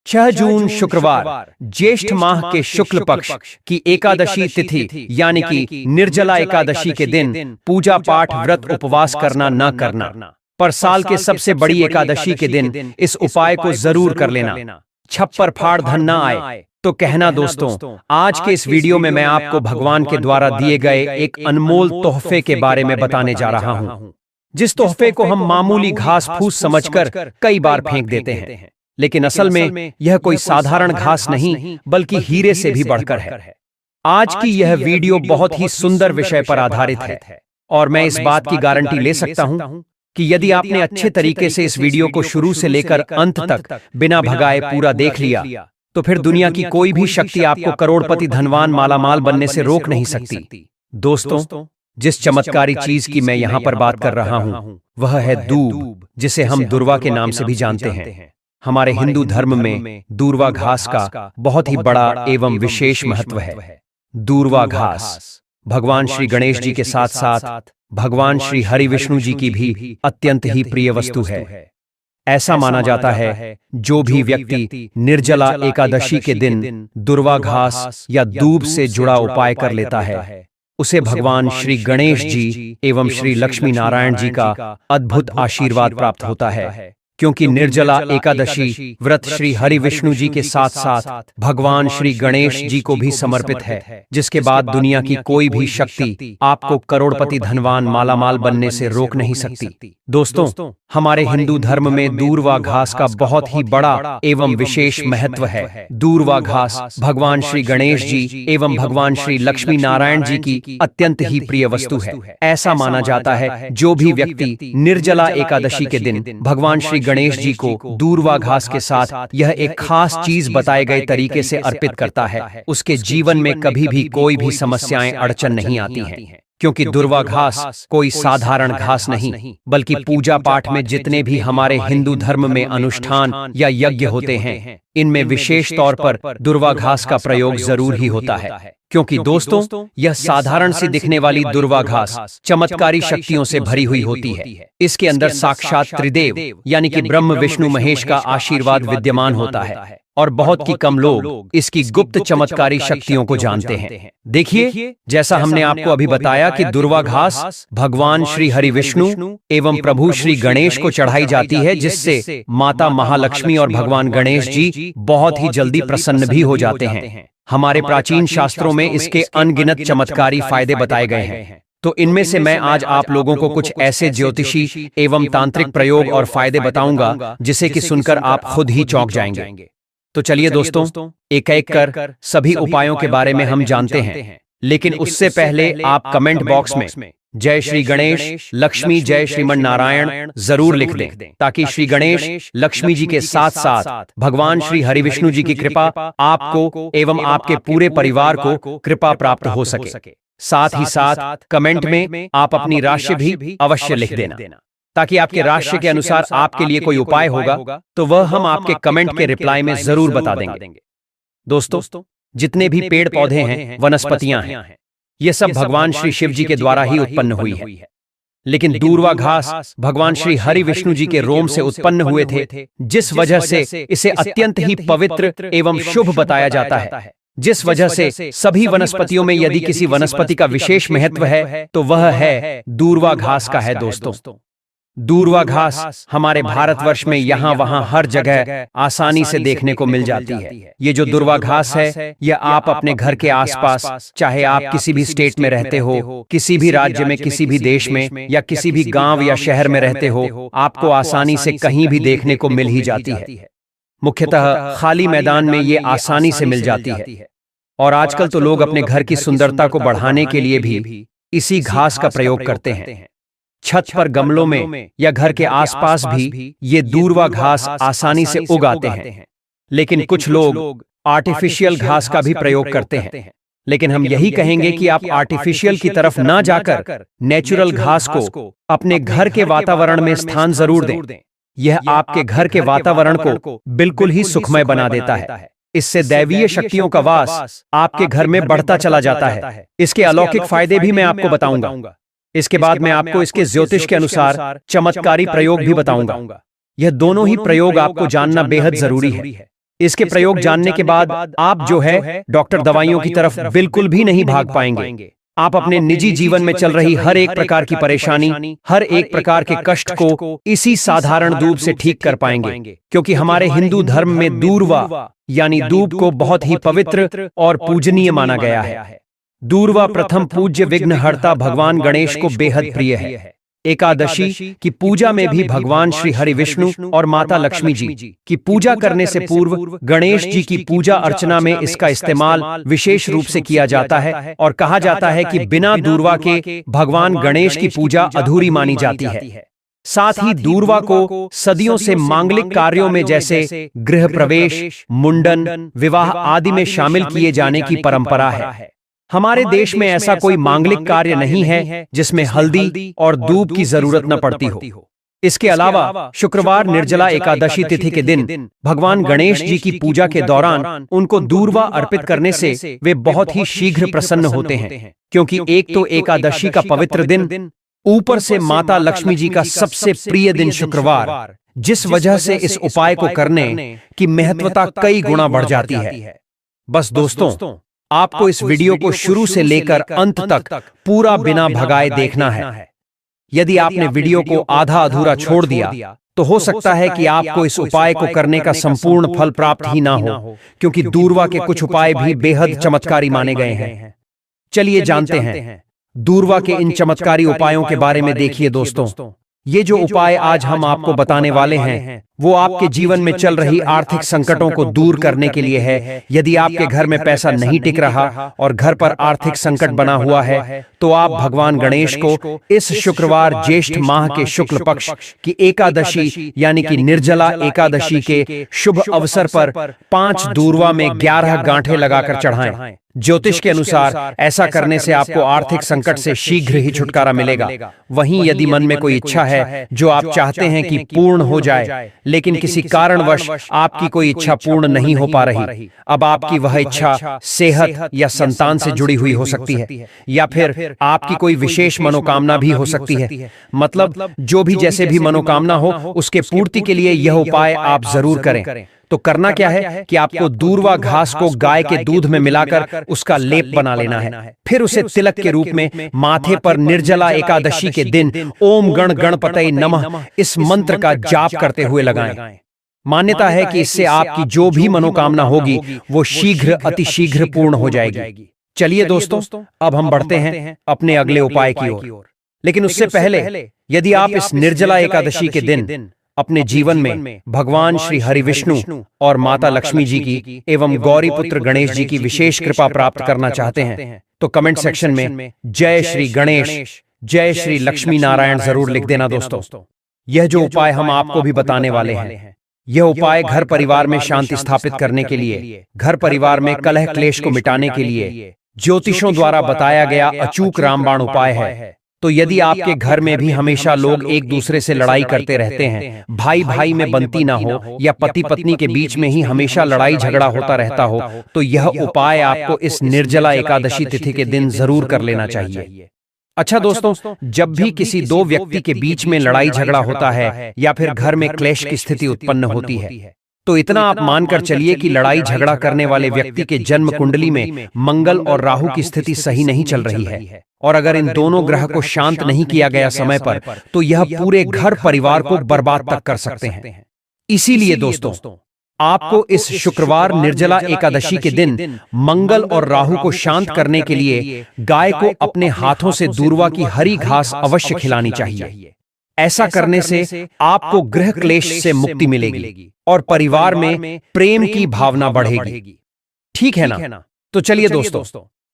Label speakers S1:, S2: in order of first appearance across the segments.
S1: 6 जून शुक्रवार ज्येष्ठ माह के शुक्ल पक्ष की एकादशी तिथि यानी कि निर्जला एकादशी के दिन पूजा पाठ व्रत उपवास करना न करना, पर साल के सबसे बड़ी एकादशी के दिन इस उपाय को जरूर कर लेना। छप्पर फाड़ धन न आए तो कहना। दोस्तों, आज के इस वीडियो में मैं आपको भगवान के द्वारा दिए गए एक अनमोल तोहफे के बारे में बताने जा रहा हूं, जिस तोहफे को हम मामूली घास फूस समझकर कई बार फेंक देते हैं, लेकिन असल में यह कोई साधारण घास नहीं बल्कि हीरे से भी बढ़कर है। आज की यह वीडियो बहुत ही सुंदर विषय पर आधारित है और मैं इस बात की गारंटी ले सकता हूं कि यदि आपने अच्छे तरीके से इस वीडियो को शुरू से लेकर अंत तक बिना भगाए पूरा देख लिया तो फिर दुनिया की कोई भी शक्ति आपको करोड़पति धनवान मालामाल बनने से रोक नहीं सकती। दोस्तों, जिस चमत्कारी चीज की मैं यहां पर बात कर रहा हूं वह है दूब, जिसे हम दुर्वा के नाम से भी जानते हैं। हमारे हिंदू धर्म में दूर्वा घास का बहुत ही बड़ा एवं विशेष महत्व है। दूर्वा घास भगवान श्री गणेश जी के साथ साथ भगवान श्री हरि विष्णु जी की भी अत्यंत ही प्रिय वस्तु है। ऐसा माना जाता है जो भी व्यक्ति निर्जला एकादशी के दिन दुर्वा घास या दूब से जुड़ा उपाय कर लेता है, उसे भगवान श्री गणेश जी एवं श्री लक्ष्मी नारायण जी का अद्भुत आशीर्वाद प्राप्त होता है, क्योंकि निर्जला एकादशी व्रत श्री हरि विष्णु जी के साथ साथ भगवान श्री गणेश जी को भी समर्पित है, जिसके बाद दुनिया की कोई भी शक्ति आपको करोड़पति धनवान मालामाल बनने से रोक नहीं सकती। दोस्तों, हमारे हिंदू धर्म में दूर्वा घास का बहुत ही बड़ा एवं विशेष महत्व है। दूर्वा घास भगवान श्री गणेश जी एवं भगवान श्री लक्ष्मी नारायण जी की अत्यंत ही प्रिय वस्तु है। ऐसा माना जाता है जो भी व्यक्ति निर्जला एकादशी के दिन भगवान श्री गणेश जी को दूर्वा घास के साथ यह एक खास चीज बताए गए तरीके से अर्पित करता है, उसके जीवन में कभी भी कोई भी समस्याएं अड़चन नहीं आती हैं, क्योंकि दूर्वा घास कोई साधारण घास नहीं बल्कि पूजा पाठ में जितने भी हमारे हिंदू धर्म में अनुष्ठान या यज्ञ होते हैं, इनमें विशेष तौर पर दूर्वा घास का प्रयोग जरूर ही होता है। क्योंकि दोस्तों, यह साधारण सी दिखने वाली दूर्वा घास चमत्कारी शक्तियों से भरी हुई होती है। इसके अंदर साक्षात त्रिदेव यानी कि ब्रह्म विष्णु महेश का आशीर्वाद विद्यमान होता है और बहुत ही कम लोग इसकी गुप्त चमत्कारी शक्तियों को जानते हैं। देखिए, जैसा हमने आपको अभी बताया कि दूर्वा घास भगवान श्री हरि विष्णु एवं प्रभु श्री गणेश को चढ़ाई जाती है, जिससे माता महालक्ष्मी और भगवान गणेश जी बहुत ही जल्दी प्रसन्न भी हो जाते हैं। हमारे प्राचीन शास्त्रों में इसके अनगिनत चमत्कारी फायदे बताए गए हैं, तो इनमें से मैं आज आप लोगों को कुछ ऐसे ज्योतिषी एवं तांत्रिक प्रयोग और फायदे बताऊंगा जिसे कि सुनकर आप खुद ही चौंक जाएंगे। तो चलिए दोस्तों, एक एक कर सभी उपायों के बारे में हम जानते हैं, लेकिन उससे पहले आप कमेंट बॉक्स में जय श्री गणेश लक्ष्मी जय श्रीमन नारायण जरूर लिख दें, ताकि श्री गणेश लक्ष्मी जी के साथ साथ भगवान श्री हरि विष्णु जी की कृपा आपको एवं आपके पूरे परिवार को कृपा प्राप्त हो सके। साथ ही साथ कमेंट में आप अपनी राशि भी अवश्य लिख देना, ताकि आपके राशि के अनुसार आपके लिए कोई उपाय होगा तो वह हम आपके कमेंट के रिप्लाई में जरूर बता देंगे। दोस्तों, जितने भी पेड़ पौधे हैं, वनस्पतियां हैं, ये सब भगवान श्री शिव जी के द्वारा ही उत्पन्न हुई है, लेकिन दूर्वा घास भगवान श्री हरि विष्णु जी के रोम से उत्पन्न हुए थे, जिस वजह से इसे अत्यंत ही पवित्र एवं शुभ बताया जाता है। जिस वजह से सभी वनस्पतियों में यदि किसी वनस्पति का विशेष महत्व है तो वह है दूर्वा घास का है। दोस्तों, दूर्वा घास हमारे भारतवर्ष में यहाँ वहाँ हर जगह आसानी से देखने को मिल जाती है। ये जो दूर्वा घास है, यह आप अपने घर के आसपास, चाहे आप किसी भी स्टेट में रहते हो, किसी भी राज्य में, किसी भी देश में या किसी भी गांव या शहर में रहते हो, आपको आसानी से कहीं भी देखने को मिल ही जाती है। मुख्यतः खाली मैदान में ये आसानी से मिल जाती है और आजकल तो लोग अपने घर की सुंदरता को बढ़ाने के लिए भी इसी घास का प्रयोग करते हैं। छत पर, गमलों में या घर के आसपास भी ये दूर्वा घास आसानी से उगाते हैं, लेकिन कुछ लोग आर्टिफिशियल घास का भी प्रयोग करते हैं। लेकिन हम यही कहेंगे कि आप आर्टिफिशियल की तरफ ना जाकर नेचुरल घास को अपने घर के वातावरण में स्थान जरूर दें। यह आपके घर के वातावरण को बिल्कुल ही सुखमय बना देता है। इससे दैवीय शक्तियों का वास आपके घर में बढ़ता चला जाता है। इसके अलौकिक फायदे भी मैं आपको बताऊंगा। इसके बाद मैं आपको इसके ज्योतिष के अनुसार चमत्कारी प्रयोग भी बताऊंगा। यह दोनों ही प्रयोग आपको जानना बेहद जरूरी है। इसके प्रयोग जानने के बाद आप जो है डॉक्टर दवाइयों की तरफ बिल्कुल भी नहीं भाग पाएंगे। आप अपने निजी जीवन में चल रही हर एक प्रकार की परेशानी, हर एक प्रकार के कष्ट को इसी साधारण दूब से ठीक कर पाएंगे, क्योंकि हमारे हिंदू धर्म में दूर्वा यानी दूब को बहुत ही पवित्र और पूजनीय माना गया है। दूर्वा प्रथम पूज्य विघ्नहर्ता भगवान गणेश को बेहद प्रिय है। एकादशी की पूजा में भी भगवान श्री हरि विष्णु और माता लक्ष्मी जी की पूजा करने से पूर्व गणेश जी की पूजा अर्चना में इसका इस्तेमाल विशेष रूप से किया जाता है, और कहा जाता है कि बिना दूर्वा के भगवान गणेश की पूजा अधूरी मानी जाती है। साथ ही दूर्वा को सदियों से मांगलिक कार्यों में जैसे गृह प्रवेश, मुंडन, विवाह आदि में शामिल किए जाने की परंपरा है। हमारे देश में ऐसा कोई मांगलिक कार्य नहीं है जिसमें हल्दी और दूब की जरूरत न पड़ती हो। इसके अलावा शुक्रवार निर्जला एकादशी तिथि के दिन भगवान गणेश जी की पूजा के दौरान उनको दूर्वा अर्पित करने से वे बहुत ही शीघ्र प्रसन्न होते हैं, क्योंकि एक तो एकादशी का पवित्र दिन, ऊपर से माता लक्ष्मी जी का सबसे प्रिय दिन शुक्रवार, जिस वजह से इस उपाय को करने की महत्वता कई गुना बढ़ जाती है। बस दोस्तों, आपको इस वीडियो को शुरू से लेकर अंत तक पूरा बिना भगाए देखना है। यदि आपने वीडियो को आधा अधूरा छोड़ दिया तो हो सकता है कि आपको इस उपाय को करने का संपूर्ण फल प्राप्त ही ना हो, क्योंकि दूर्वा के कुछ उपाय भी बेहद चमत्कारी माने गए हैं। चलिए जानते हैं दूर्वा के इन चमत्कारी उपायों के बारे में। देखिए दोस्तों, ये जो उपाय आज हम आपको बताने वाले हैं वो आपके जीवन में चल रही आर्थिक संकटों को दूर करने के लिए है। यदि आपके घर में पैसा नहीं टिक रहा और घर पर आर्थिक संकट बना हुआ है, तो आप भगवान गणेश को इस शुक्रवार ज्येष्ठ माह के शुक्ल पक्ष की एकादशी यानी कि निर्जला एकादशी के शुभ अवसर पर 5 दूर्वा में 11 गांठें लगाकर चढ़ाएं। ज्योतिष के अनुसार ऐसा करने से आपको आर्थिक संकट से शीघ्र ही छुटकारा मिलेगा। वहीं यदि मन में कोई इच्छा है जो आप चाहते हैं कि पूर्ण हो जाए, लेकिन किसी कारणवश आपकी कोई इच्छा पूर्ण नहीं हो पा रही, अब आपकी वह इच्छा सेहत या संतान से जुड़ी हुई हो सकती है, या फिर आपकी कोई विशेष मनोकामना भी हो सकती है। मतलब जो भी जैसे भी मनोकामना हो, उसके पूर्ति के लिए यह उपाय आप जरूर करें। तो करना क्या है कि आपको दूर्वा घास को गाय के दूध में मिलाकर उसका लेप बना लेना है। फिर उसे तिलक के रूप में माथे पर निर्जला एकादशी के दिन ओम गण गणपतये नमः इस मंत्र का जाप करते हुए लगाएं। मान्यता है कि इससे आपकी जो भी मनोकामना होगी वो शीघ्र अतिशीघ्र पूर्ण हो जाएगी। चलिए दोस्तों, अब हम बढ़ते हैं अपने अगले उपाय की ओर। लेकिन उससे पहले यदि आप इस निर्जला एकादशी के दिन अपने जीवन में भगवान श्री हरि विष्णु और माता लक्ष्मी जी की एवं गौरी पुत्र गणेश जी की विशेष कृपा प्राप्त करना चाहते हैं, तो कमेंट सेक्शन में जय श्री गणेश, जय श्री लक्ष्मी नारायण जरूर लिख देना दोस्तों। यह जो उपाय हम आपको भी बताने वाले हैं, यह उपाय घर परिवार में शांति स्थापित करने के लिए, घर परिवार में कलह क्लेश को मिटाने के लिए ज्योतिषों द्वारा बताया गया अचूक रामबाण उपाय है। तो यदि आपके घर में भी हमेशा लोग एक दूसरे से लड़ाई करते रहते हैं, भाई भाई में बनती ना हो, या पति पत्नी के बीच में ही हमेशा लड़ाई झगड़ा होता रहता हो, तो यह उपाय आपको इस निर्जला एकादशी तिथि के दिन जरूर कर लेना चाहिए। अच्छा दोस्तों, जब भी किसी दो व्यक्ति के बीच में लड़ाई झगड़ा होता है या फिर घर में क्लेश की स्थिति उत्पन्न होती है, तो इतना आप मानकर चलिए कि लड़ाई झगड़ा करने वाले व्यक्ति के जन्म कुंडली में मंगल और राहु की स्थिति सही नहीं चल रही है, और अगर इन दोनों ग्रह को शांत नहीं किया गया समय पर, तो यह पूरे घर परिवार को बर्बाद तक कर सकते हैं। इसीलिए दोस्तों, आपको इस शुक्रवार निर्जला एकादशी के दिन मंगल और राहु को शांत करने के लिए गाय को अपने हाथों से दूर्वा की हरी घास अवश्य खिलानी चाहिए। ऐसा करने से आपको गृह क्लेश से मुक्ति मिलेगी और परिवार में प्रेम की भावना बढ़ेगी। ठीक है ना? तो चलिए दोस्तों,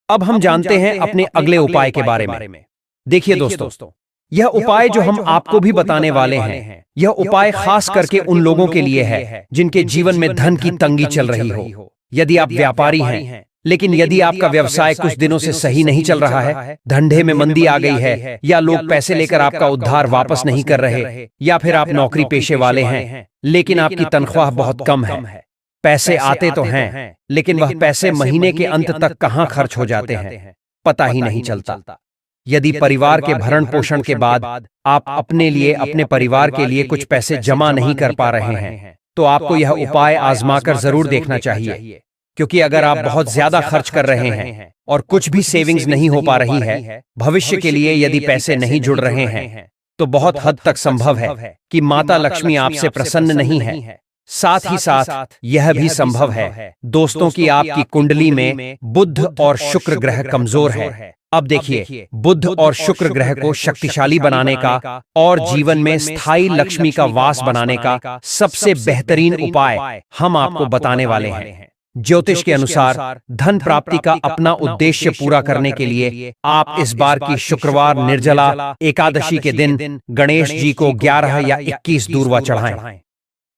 S1: अब हम जानते हैं अपने अगले उपाय के बारे में। देखिए दोस्तों, यह उपाय जो हम आपको भी बताने वाले हैं, यह उपाय खास करके उन लोगों के लिए है जिनके जीवन में धन की तंगी चल रही हो। यदि आप व्यापारी हैं, लेकिन यदि आपका व्यवसाय कुछ दिनों से सही नहीं चल रहा है, धंधे में मंदी आ गई है, या लोग पैसे लेकर आपका उद्धार वापस नहीं कर रहे, या फिर आप नौकरी पेशे वाले हैं लेकिन आपकी तनख्वाह बहुत कम है, पैसे आते तो हैं लेकिन वह पैसे महीने के अंत तक कहां खर्च हो जाते हैं पता ही नहीं चलता। यदि परिवार के भरण पोषण के बाद आप अपने लिए, अपने परिवार के लिए कुछ पैसे जमा नहीं कर पा रहे हैं, तो आपको यह उपाय आजमाकर जरूर देखना चाहिए, क्योंकि अगर आप बहुत ज्यादा खर्च कर रहे हैं और कुछ भी सेविंग्स नहीं हो पा रही है, भविष्य के लिए यदि पैसे नहीं जुड़ रहे हैं, तो बहुत हद तक संभव है कि माता लक्ष्मी आपसे प्रसन्न नहीं है। साथ ही साथ यह भी संभव है दोस्तों कि आपकी कुंडली में बुध और शुक्र ग्रह कमजोर है। अब देखिए, बुध और शुक्र ग्रह को शक्तिशाली बनाने का और जीवन में स्थायी लक्ष्मी का वास बनाने का सबसे बेहतरीन उपाय हम आपको बताने वाले हैं। ज्योतिष के अनुसार धन प्राप्ति का अपना उद्देश्य पूरा करने के लिए आप इस बार की शुक्रवार निर्जला एकादशी के दिन गणेश जी को 11 या 21 दूर्वा चढ़ाएं।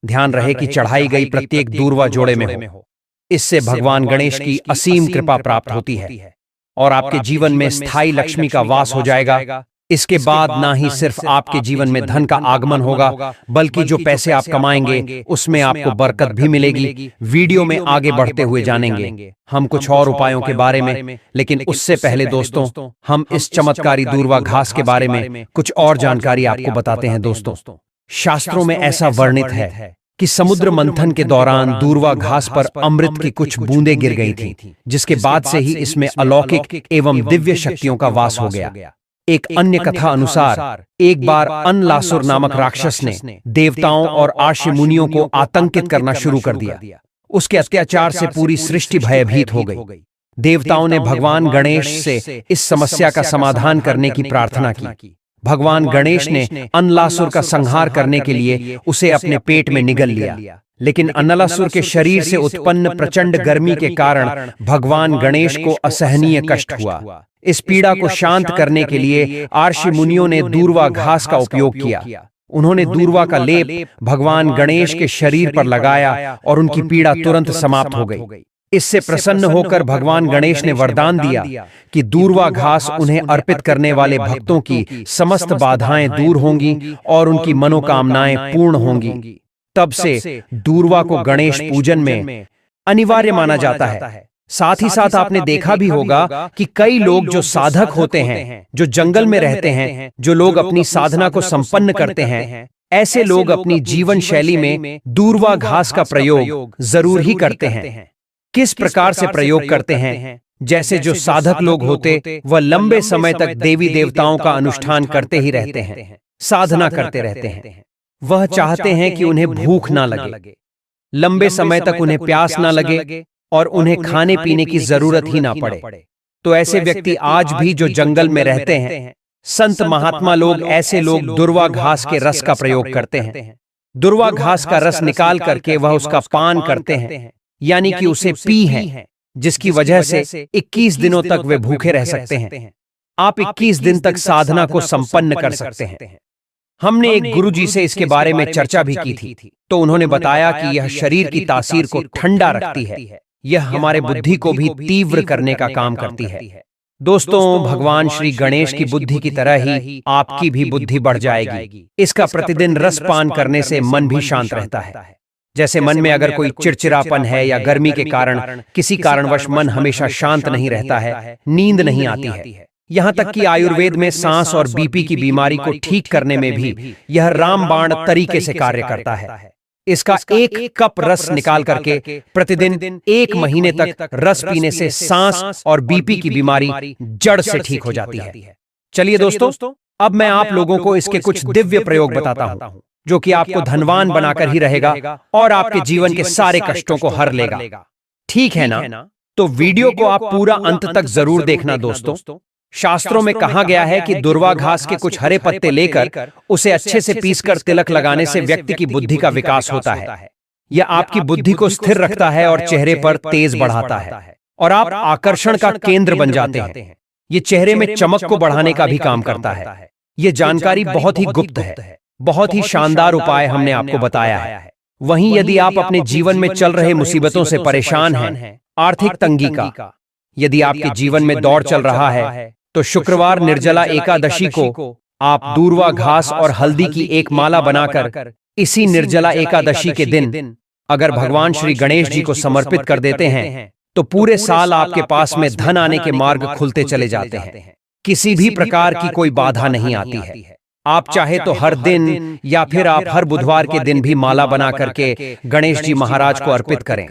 S1: ध्यान रहे कि चढ़ाई गई प्रत्येक दूर्वा जोड़े में हो। इससे भगवान गणेश की असीम कृपा प्राप्त होती है और आपके जीवन में स्थायी लक्ष्मी का वास हो जाएगा। इसके बाद ना ही सिर्फ आपके जीवन में धन का आगमन होगा, बल्कि जो पैसे आप कमाएंगे उसमें आपको बरकत भी मिलेगी। वीडियो में आगे बढ़ते हुए जानेंगे हम कुछ और उपायों के बारे में, लेकिन उससे पहले दोस्तों हम इस चमत्कारी दूर्वा घास के बारे में कुछ और जानकारी आपको बताते हैं। दोस्तों, शास्त्रों में ऐसा वर्णित है कि समुद्र मंथन के दौरान दूर्वा घास पर अमृत की कुछ बूंदें गिर गई थीं, जिसके बाद से ही इसमें अलौकिक एवं दिव्य शक्तियों का वास हो गया। एक अन्य कथा अनुसार एक बार अनलासुर नामक राक्षस ने देवताओं और आर्षि मुनियों को आतंकित करना शुरू कर दिया। उसके अत्याचार से पूरी सृष्टि भयभीत हो गई। देवताओं ने भगवान गणेश से इस समस्या का समाधान करने की प्रार्थना की। भगवान गणेश ने अनलासुर का संहार करने के लिए उसे अपने पेट में निगल लिया, लेकिन अनलासुर के शरीर से उत्पन्न प्रचंड गर्मी के कारण भगवान गणेश को असहनीय कष्ट हुआ। इस पीड़ा को शांत करने के लिए आर्षि मुनियों ने दूर्वा घास का उपयोग किया। उन्होंने दूर्वा का लेप भगवान गणेश के शरीर पर लगाया और उनकी पीड़ा तुरंत समाप्त हो गई। इससे प्रसन्न होकर भगवान गणेश ने वरदान दिया कि दूर्वा घास उन्हें अर्पित करने वाले भक्तों की समस्त बाधाएं दूर होंगी और उनकी मनोकामनाएं पूर्ण होंगी। तब से दूर्वा को गणेश पूजन में अनिवार्य माना जाता है। साथ ही साथ आपने देखा भी होगा कि कई लोग जो साधक होते हैं, जो जंगल में रहते हैं, जो लोग अपनी साधना को संपन्न करते हैं, ऐसे लोग अपनी जीवन शैली में दूर्वा घास का प्रयोग जरूर ही करते हैं। किस प्रकार से प्रयोग करते हैं? जैसे जो साधक लोग होते वह लंबे समय तक देवी देवताओं का अनुष्ठान करते ही रहते हैं, साधना करते रहते हैं। वह चाहते हैं कि उन्हें भूख ना लगे, लंबे समय तक उन्हें प्यास ना लगे और उन्हें खाने पीने की जरूरत ही ना पड़े। तो ऐसे व्यक्ति आज भी जो जंगल में रहते हैं, संत महात्मा लोग, ऐसे लोग दूर्वा घास के रस का प्रयोग करते हैं। दूर्वा घास का रस निकाल करके वह उसका पान करते हैं, यानी कि उसे पी हैं, जिसकी वजह से 21 दिनों तक वे भूखे रह सकते हैं। आप 21 दिन तक साधना को संपन्न कर सकते हैं। हमने एक गुरुजी से इसके बारे में चर्चा भी की थी, तो उन्होंने बताया कि यह शरीर की तासीर को ठंडा रखती है, यह हमारे बुद्धि को भी तीव्र करने का काम करती है। दोस्तों, भगवान श्री गणेश की बुद्धि की तरह ही आपकी भी बुद्धि बढ़ जाएगी। इसका प्रतिदिन रस पान करने से मन भी शांत रहता है। जैसे मन में अगर कोई चिड़चिड़ापन है या गर्मी के कारण किसी कारणवश मन हमेशा शांत नहीं रहता है, नींद नहीं आती है, यहाँ तक कि आयुर्वेद में सांस और बीपी की बीमारी को ठीक करने में भी यह रामबाण तरीके से कार्य करता है। इसका 1 कप रस निकाल करके प्रतिदिन 1 महीने तक रस पीने से सांस और बीपी की बीमारी जड़ से ठीक हो जाती है। चलिए दोस्तों, अब मैं आप लोगों को इसके कुछ दिव्य प्रयोग बताता हूँ, जो कि आपको धनवान बनाकर ही रहेगा और आपके जीवन के सारे कष्टों को हर लेगा। ठीक है ना? तो वीडियो को आप पूरा अंत तक जरूर देखना दोस्तों। शास्त्रों में कहा गया है कि दूर्वा घास के कुछ हरे पत्ते लेकर उसे अच्छे से पीसकर तिलक लगाने से व्यक्ति की बुद्धि का विकास होता है। यह आपकी बुद्धि को स्थिर रखता है और चेहरे पर तेज बढ़ाता है और आप आकर्षण का केंद्र बन जाते हैं। ये चेहरे में चमक को बढ़ाने का भी काम करता है। ये जानकारी बहुत ही गुप्त है, बहुत ही शानदार उपाय हमने आपको बताया है। वहीं यदि आप अपने जीवन में चल रहे मुसीबतों से परेशान हैं, आर्थिक तंगी का यदि आपके जीवन में दौर चल रहा है, तो शुक्रवार निर्जला एकादशी को आप दूर्वा घास और हल्दी की एक माला बनाकर इसी निर्जला एकादशी के दिन अगर भगवान श्री गणेश जी को समर्पित कर देते हैं, तो पूरे साल आपके पास में धन आने के मार्ग खुलते चले जाते हैं। किसी भी प्रकार की कोई बाधा नहीं आती है। आप चाहे तो हर दिन या फिर आप हर बुधवार के दिन भी माला बना करके गणेश जी महाराज को अर्पित करें।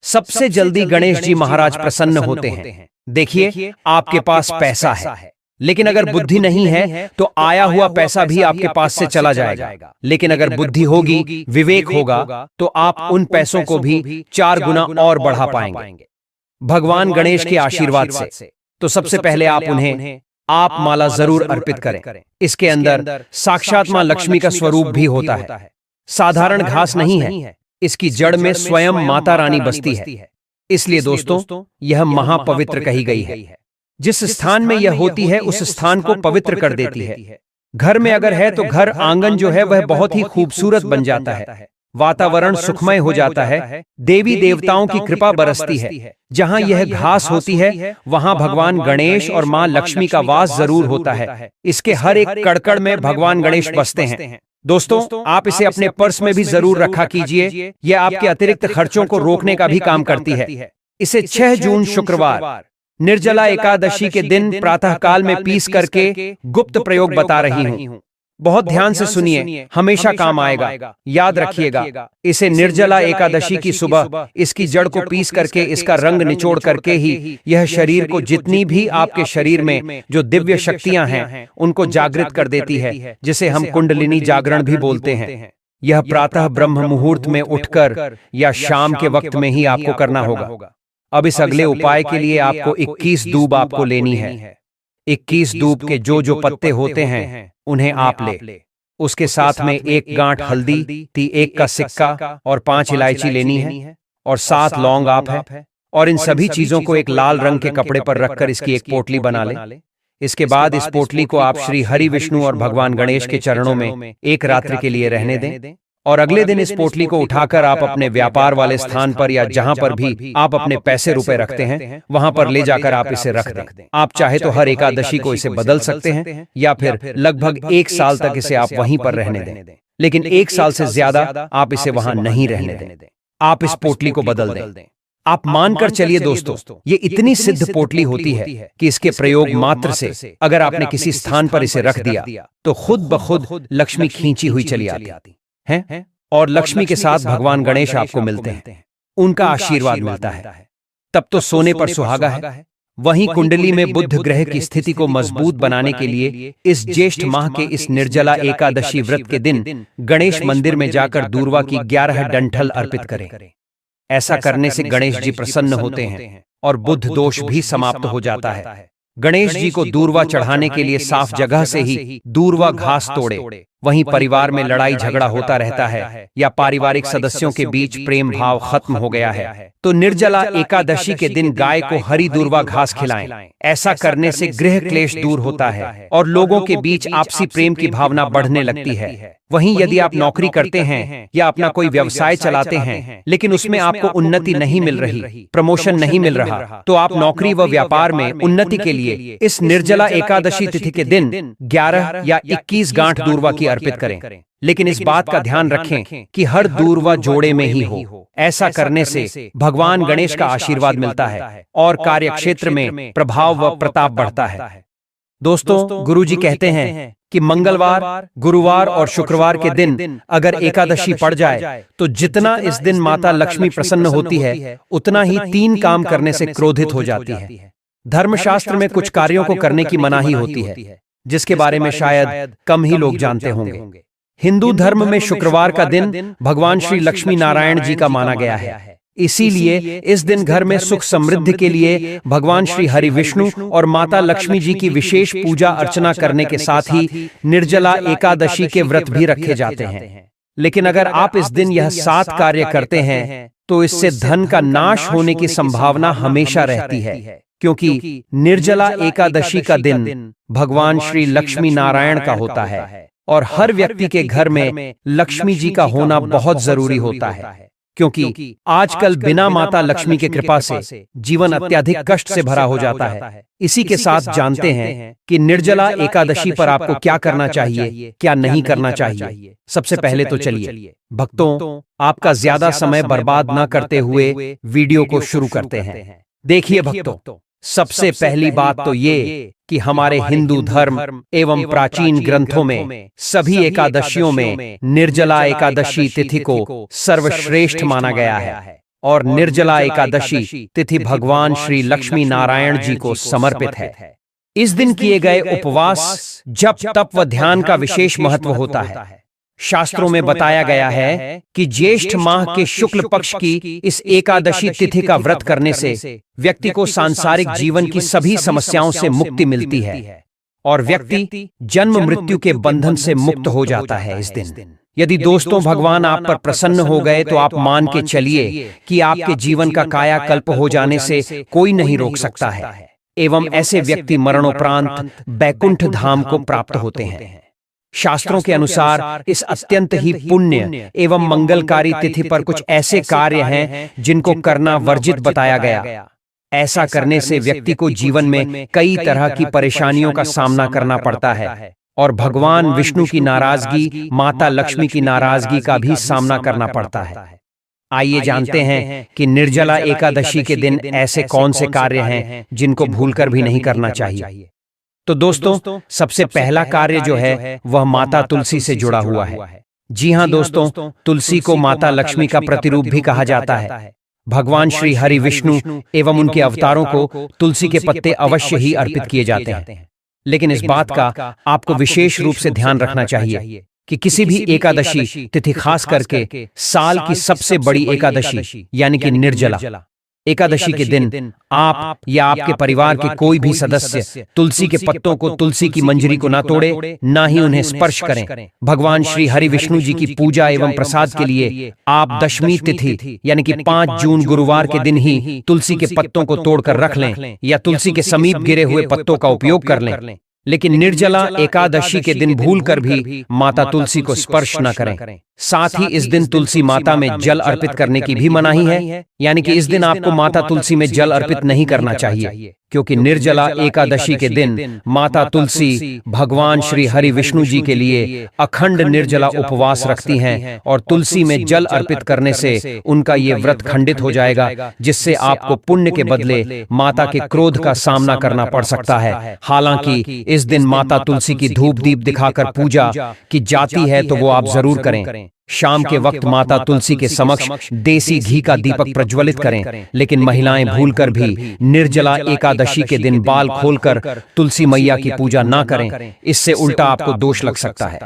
S1: सबसे जल्दी गणेश जी महाराज प्रसन्न होते हैं। देखिए, आपके पास पैसा है, लेकिन अगर बुद्धि नहीं है तो आया हुआ पैसा भी आपके पास से चला जाएगा। लेकिन अगर बुद्धि होगी, विवेक होगा, तो आप उन पैसों को भी 4 गुना और बढ़ा पाएंगे भगवान गणेश के आशीर्वाद से। तो सबसे पहले आप उन्हें माला जरूर अर्पित करें। इसके अंदर साक्षात मां लक्ष्मी का स्वरूप भी होता है। साधारण घास नहीं है, इसकी जड़ में स्वयं माता रानी बसती है। इसलिए दोस्तों, यह महापवित्र कही गई है। जिस स्थान में यह होती है उस स्थान को पवित्र कर देती है। घर में अगर है तो घर आंगन जो है वह बहुत ही खूबसूरत बन जाता है, वातावरण सुखमय हो जाता है, देवी देवताओं की कृपा बरसती है। जहां यह घास होती है वहां भगवान गणेश और मां लक्ष्मी का वास जरूर होता है। इसके हर एक कड़कड़ में भगवान गणेश बसते हैं। दोस्तों, आप इसे अपने पर्स में भी जरूर रखा कीजिए। यह आपके अतिरिक्त खर्चों को रोकने का भी काम करती है। इसे 6 जून शुक्रवार निर्जला एकादशी के दिन प्रातः काल में पीस करके गुप्त प्रयोग बता रही हूँ। बहुत ध्यान से सुनिए, हमेशा काम आएगा। याद रखिएगा, इसे निर्जला एकादशी की सुबह इसकी जड़ को पीस करके इसका रंग निचोड़ करके ही यह शरीर को जितनी भी आपके शरीर में जो दिव्य शक्तियां हैं उनको जागृत कर देती है, जिसे हम कुंडलिनी जागरण भी बोलते हैं। यह प्रातः ब्रह्म मुहूर्त में उठकर या शाम के वक्त में ही आपको करना होगा। अब इस अगले उपाय के लिए आपको 21 दूब आपको लेनी है। 21 दूब के जो पत्ते होते हैं उन्हें आप ले। उसके साथ में 1 गांठ हल्दी, 1 का सिक्का और 5 इलायची लेनी है और 7 लौंग आप है। और इन सभी चीजों को एक लाल रंग के कपड़े पर रखकर इसकी एक पोटली बना ले। इसके बाद इस पोटली को आप श्री हरि विष्णु और भगवान गणेश के चरणों में 1 रात्रि के लिए रहने दें। और अगले दिन इस पोटली को उठाकर आप अपने व्यापार वाले स्थान पर या जहां पर भी आप अपने पैसे रुपए रखते हैं वहां पर ले जाकर आप इसे रख दें। आप चाहे तो हर एकादशी को इसे बदल सकते हैं या फिर लगभग 1 साल तक इसे आप वहीं पर रहने दें। लेकिन 1 साल से ज्यादा आप इसे वहां नहीं रहने दें। आप इस पोटली को बदल दें। आप मानकर चलिए दोस्तों, ये इतनी सिद्ध पोटली होती है कि इसके प्रयोग मात्र से अगर आपने किसी स्थान पर इसे रख दिया तो खुद ब खुद लक्ष्मी खींची हुई चली आती है और लक्ष्मी के साथ भगवान गणेश आपको मिलते हैं, उनका आशीर्वाद मिलता है। तब तो सोने पर सुहागा है। वहीं कुंडली में बुध ग्रह की स्थिति को मजबूत बनाने के लिए इस ज्येष्ठ माह के इस निर्जला एकादशी व्रत के दिन गणेश मंदिर में जाकर दूर्वा की 11 डंठल अर्पित करें। ऐसा करने से गणेश जी प्रसन्न होते हैं और बुध दोष भी समाप्त हो जाता है। गणेश जी को दूर्वा चढ़ाने के लिए साफ जगह से ही दूर्वा घास तोड़े। वहीं परिवार में लड़ाई झगड़ा होता रहता है या पारिवारिक सदस्यों के बीच प्रेम भाव खत्म हो गया है तो निर्जला एकादशी के दिन गाय को हरी दूर्वा घास खिलाएं। ऐसा करने से गृह क्लेश दूर होता है और लोगों के बीच आपसी प्रेम की भावना बढ़ने लगती है। वहीं यदि आप नौकरी करते हैं या अपना कोई व्यवसाय चलाते हैं लेकिन उसमें आपको उन्नति नहीं मिल रही, प्रमोशन नहीं मिल रहा, तो आप नौकरी व व्यापार में उन्नति के लिए इस निर्जला एकादशी तिथि के दिन 11 या 21 गांठ दूर्वा की अर्पित करें। लेकिन इस बात का ध्यान रखें कि हर दूर्वा जोड़े में ही हो। ऐसा करने से भगवान गणेश का आशीर्वाद मिलता है और कार्यक्षेत्र में प्रभाव व प्रताप बढ़ता है। दोस्तों, गुरुजी कहते हैं कि मंगलवार, गुरुवार और शुक्रवार के दिन अगर एकादशी पड़ जाए तो जितना इस दिन माता लक्ष्मी प्रसन्न होती है उतना ही 3 काम करने से क्रोधित हो जाती है। धर्मशास्त्र में कुछ कार्यों को करने की मनाही होती है जिसके बारे में शायद कम ही लोग जानते होंगे। हिंदू धर्म में शुक्रवार का दिन भगवान श्री लक्ष्मी नारायण जी का माना गया है। इसीलिए इस दिन घर में सुख समृद्धि के लिए भगवान श्री हरि विष्णु और माता लक्ष्मी जी की विशेष पूजा अर्चना करने के साथ ही निर्जला एकादशी के व्रत भी रखे जाते हैं। लेकिन अगर आप इस दिन यह 7 कार्य करते हैं तो इससे धन का नाश होने की संभावना हमेशा रहती है, क्योंकि निर्जला एकादशी का दिन भगवान श्री लक्ष्मी नारायण का होता है और हर व्यक्ति के घर में लक्ष्मी जी का होना बहुत जरूरी होता है। क्योंकि आजकल बिना माता लक्ष्मी के कृपा से जीवन अत्यधिक कष्ट से भरा हो जाता है। इसी के साथ जानते हैं कि निर्जला एकादशी पर आपको क्या करना चाहिए, क्या नहीं करना चाहिए। सबसे पहले तो चलिए भक्तों, आपका ज्यादा समय बर्बाद न करते हुए वीडियो को शुरू करते हैं। देखिए भक्तों, सबसे पहली बात तो ये कि हमारे हिंदू धर्म एवं प्राचीन ग्रंथों में सभी एकादशियों में निर्जला एकादशी तिथि को सर्वश्रेष्ठ माना गया है और निर्जला एकादशी तिथि भगवान श्री लक्ष्मी नारायण जी को समर्पित है। इस दिन किए गए उपवास, जप, तप व ध्यान का विशेष महत्व होता है। शास्त्रों में बताया गया है कि ज्येष्ठ माह के शुक्ल पक्ष की इस एकादशी तिथि का व्रत करने से व्यक्ति को सांसारिक जीवन की सभी समस्याओं से मुक्ति मिलती है और व्यक्ति जन्म मृत्यु के बंधन से मुक्त हो जाता है इस दिन। यदि दोस्तों भगवान आप पर प्रसन्न हो गए तो आप मान के चलिए कि आपके जीवन का कायाकल्प हो जाने से कोई नहीं रोक सकता है एवं ऐसे व्यक्ति मरणोपरांत बैकुंठ धाम को प्राप्त होते हैं। शास्त्रों के अनुसार इस अत्यंत ही पुण्य एवं मंगलकारी तिथि पर कुछ ऐसे कार्य हैं जिनको करना वर्जित बताया गया। ऐसा करने से व्यक्ति को जीवन में कई तरह की परेशानियों का सामना करना पड़ता है और भगवान विष्णु की नाराजगी, माता लक्ष्मी की नाराजगी का भी सामना करना पड़ता है। आइए जानते हैं कि निर्जला एकादशी के दिन ऐसे कौन से कार्य हैं जिनको भूलकर भी नहीं करना चाहिए। तो दोस्तों, सबसे पहला कार्य जो है वह माता तुलसी से जुड़ा हुआ है। जी हाँ दोस्तों, तुलसी को माता लक्ष्मी का प्रतिरूप भी कहा जाता है। भगवान श्री हरि विष्णु एवं उनके अवतारों को तुलसी के पत्ते अवश्य ही अर्पित किए जाते हैं। लेकिन इस बात का आपको विशेष रूप से ध्यान रखना चाहिए कि किसी भी एकादशी तिथि, खास करके साल की सबसे बड़ी एकादशी यानी कि निर्जला एकादशी के दिन आप या आपके परिवार के कोई भी सदस्य तुलसी के पत्तों को, तुलसी की मंजरी को ना तोड़े, ना ही उन्हें स्पर्श करें। भगवान श्री हरि विष्णु जी की पूजा एवं प्रसाद के लिए आप दशमी तिथि यानी कि 5 जून गुरुवार के दिन ही तुलसी के पत्तों को तोड़कर रख लें या तुलसी के समीप गिरे हुए पत्तों का उपयोग कर लें। लेकिन निर्जला एकादशी के दिन भूलकर भी माता तुलसी को स्पर्श न करें। साथ ही इस दिन तुलसी माता में जल अर्पित करने की भी मनाही है, यानी कि इस दिन आपको माता तुलसी में जल अर्पित नहीं करना चाहिए, क्योंकि निर्जला एकादशी के दिन माता तुलसी भगवान श्री हरि विष्णु जी के लिए अखंड निर्जला उपवास रखती हैं और तुलसी में जल अर्पित करने से उनका ये व्रत खंडित हो जाएगा, जिससे आपको पुण्य के बदले माता के क्रोध का सामना करना पड़ सकता है। हालांकि इस दिन माता तुलसी की धूप दीप दिखाकर पूजा की जाती है तो वो आप जरूर करें। शाम के वक्त माता तुलसी के समक्ष देसी घी का दीपक प्रज्वलित करें, लेकिन महिलाएं भूलकर भी निर्जला एकादशी के दिन बाल खोलकर तुलसी मैया की पूजा ना करें, इससे उल्टा आपको दोष लग सकता है।